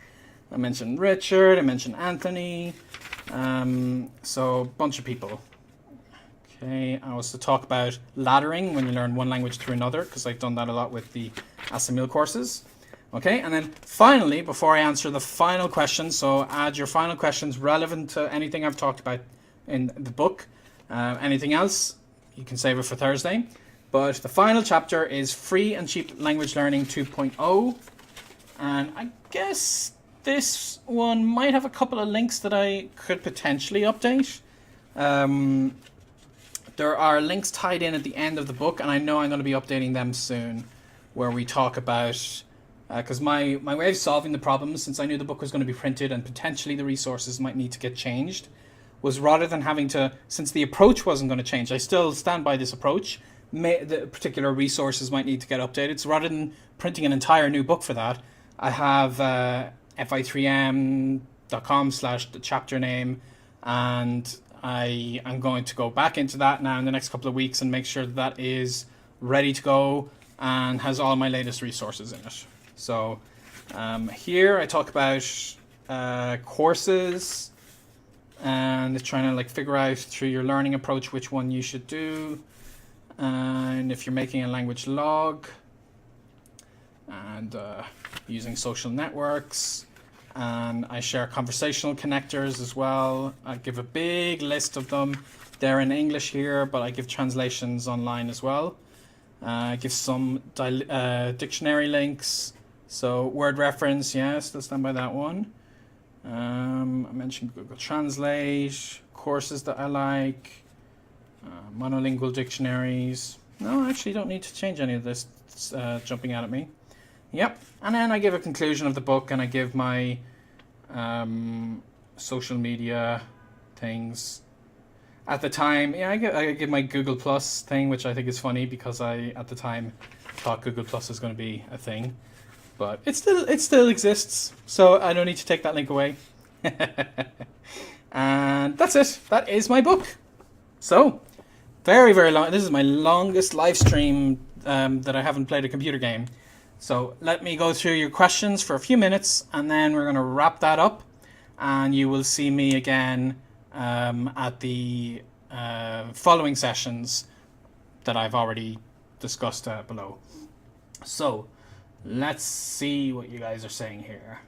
I mentioned Richard, I mentioned Anthony. So, a bunch of people. Okay, I was to talk about laddering when you learn one language through another, because I've done that a lot with the Asimil courses. Okay, and then finally, before I answer the final question, so add your final questions relevant to anything I've talked about in the book. Anything else, you can save it for Thursday. But the final chapter is Free and Cheap Language Learning 2.0. And I guess this one might have a couple of links that I could potentially update. There are links tied in at the end of the book, and I know I'm going to be updating them soon, where we talk about... Because my way of solving the problem, since I knew the book was going to be printed and potentially the resources might need to get changed, was rather than having to... Since the approach wasn't going to change, I still stand by this approach. The particular resources might need to get updated. So rather than printing an entire new book for that, I have fi3m.com / the chapter name, and I am going to go back into that now in the next couple of weeks and make sure that is ready to go and has all my latest resources in it. So here I talk about courses and trying to figure out through your learning approach which one you should do. And if you're making a language log, and using social networks, and I share conversational connectors as well. I give a big list of them. They're in English here, but I give translations online as well. I give some dictionary links. So word reference, yes, still stand by that one. I mentioned Google Translate, courses that I like. Monolingual dictionaries. No, I actually don't need to change any of this. It's jumping out at me. Yep. And then I give a conclusion of the book, and I give my social media things. At the time, yeah, I give my Google Plus thing, which I think is funny because I, at the time, thought Google Plus was going to be a thing. But it still exists, so I don't need to take that link away. And that's it. That is my book. So, very, very long. This is my longest live stream that I haven't played a computer game. So let me go through your questions for a few minutes, and then we're going to wrap that up. And you will see me again at the following sessions that I've already discussed below. So let's see what you guys are saying here.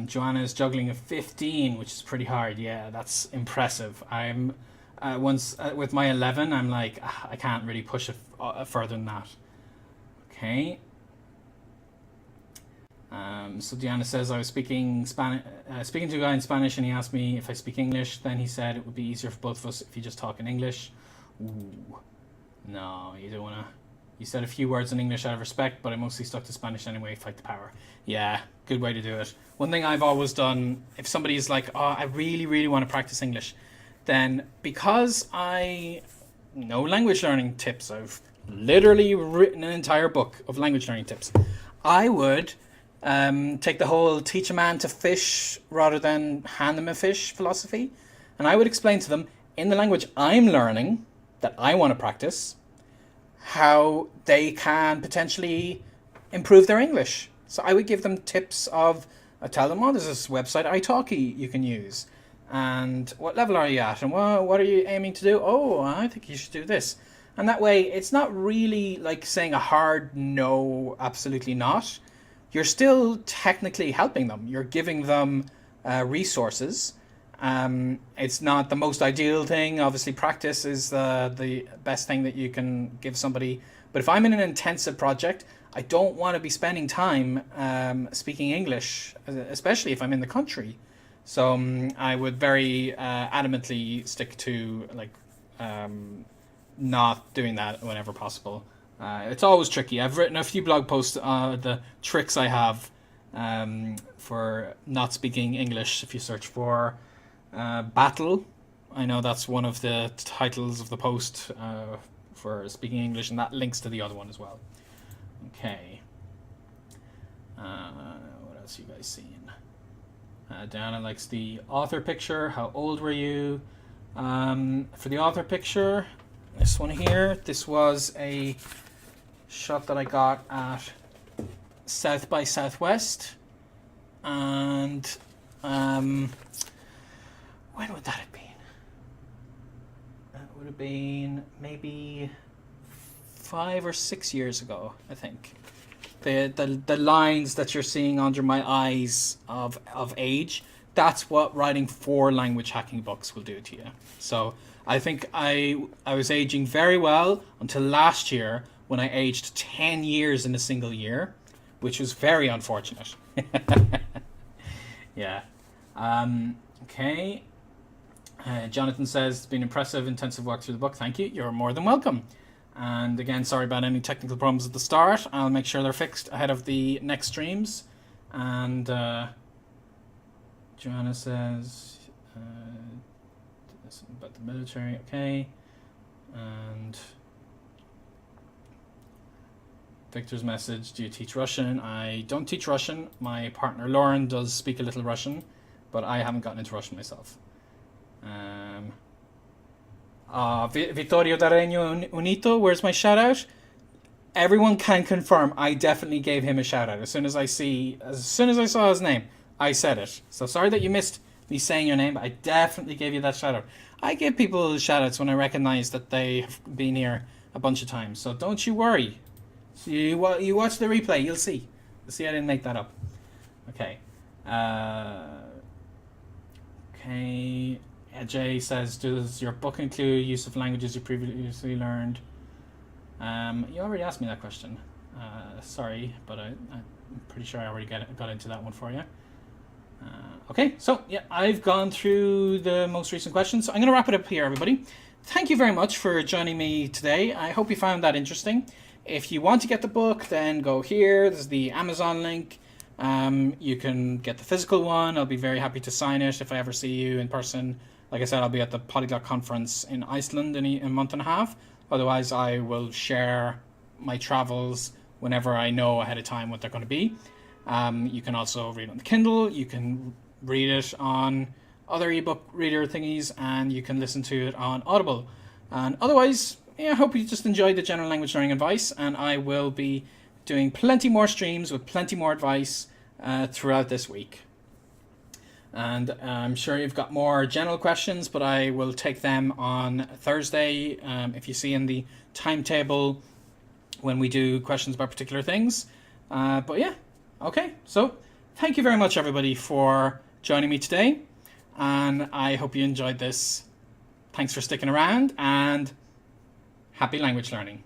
Joanna is juggling a 15, which is pretty hard. Yeah, that's impressive. I'm once with my 11, I'm like, I can't really push it further than that. Okay. So Diana says, I was speaking to a guy in Spanish, and he asked me if I speak English. Then he said it would be easier for both of us if you just talk in English. Ooh, no, you don't wanna. You said a few words in English out of respect, but I mostly stuck to Spanish anyway. Fight the power. Yeah, good way to do it. One thing I've always done, if somebody's like, oh, I really, really want to practice English, then because I know language learning tips, I've literally written an entire book of language learning tips. I would take the whole teach a man to fish rather than hand them a fish philosophy, and I would explain to them in the language I'm learning that I want to practice how they can potentially improve their English. So I would give them tips of, I tell them, oh, there's this website italki you can use, and what level are you at, and what are you aiming to do? Oh, I think you should do this. And that way it's not really like saying a hard no, absolutely not. You're still technically helping them. You're giving them resources. It's not the most ideal thing. Obviously, practice is the best thing that you can give somebody. But if I'm in an intensive project, I don't want to be spending time speaking English, especially if I'm in the country. So I would very adamantly stick to not doing that whenever possible. It's always tricky. I've written a few blog posts on the tricks I have for not speaking English. If you search for battle, I know that's one of the titles of the post for speaking English, and that links to the other one as well. Okay. What else you guys seen? Diana likes the author picture. How old were you? For the author picture, this one here, this was a shot that I got at South by Southwest, and when would that have been? That would have been maybe 5 or 6 years ago, I think. The lines that you're seeing under my eyes of age, that's what writing 4 language hacking books will do to you. So I think I was aging very well until last year, when I aged 10 years in a single year, which was very unfortunate. Yeah. Okay. Jonathan says, it's been impressive, intensive work through the book. Thank you. You're more than welcome. And again, sorry about any technical problems at the start. I'll make sure they're fixed ahead of the next streams. And Joanna says, about the military. Okay. And Victor's message, do you teach Russian? I don't teach Russian. My partner Lauren does speak a little Russian, but I haven't gotten into Russian myself. Vittorio D'Aregno Unito, where's my shout out? Everyone can confirm I definitely gave him a shout out. As soon as I saw his name, I said it. So sorry that you missed me saying your name, but I definitely gave you that shout out. I give people shout outs when I recognize that they have been here a bunch of times. So don't you worry. So you watch the replay, you'll see. You'll see I didn't make that up. Okay. Okay. Jay says, does your book include use of languages you previously learned? You already asked me that question. Sorry, but I'm pretty sure I already got into that one for you. Okay, so yeah, I've gone through the most recent questions. So I'm going to wrap it up here, everybody. Thank you very much for joining me today. I hope you found that interesting. If you want to get the book, then go here. There's the Amazon link. You can get the physical one. I'll be very happy to sign it if I ever see you in person. Like I said, I'll be at the Polyglot Conference in Iceland in a month and a half. Otherwise, I will share my travels whenever I know ahead of time what they're going to be. You can also read on the Kindle. You can read it on other ebook reader thingies, and you can listen to it on Audible. And otherwise, yeah, I hope you just enjoyed the general language learning advice, and I will be doing plenty more streams with plenty more advice throughout this week. And I'm sure you've got more general questions, but I will take them on Thursday. If you see in the timetable when we do questions about particular things. But yeah, okay. So thank you very much, everybody, for joining me today. And I hope you enjoyed this. Thanks for sticking around, and happy language learning.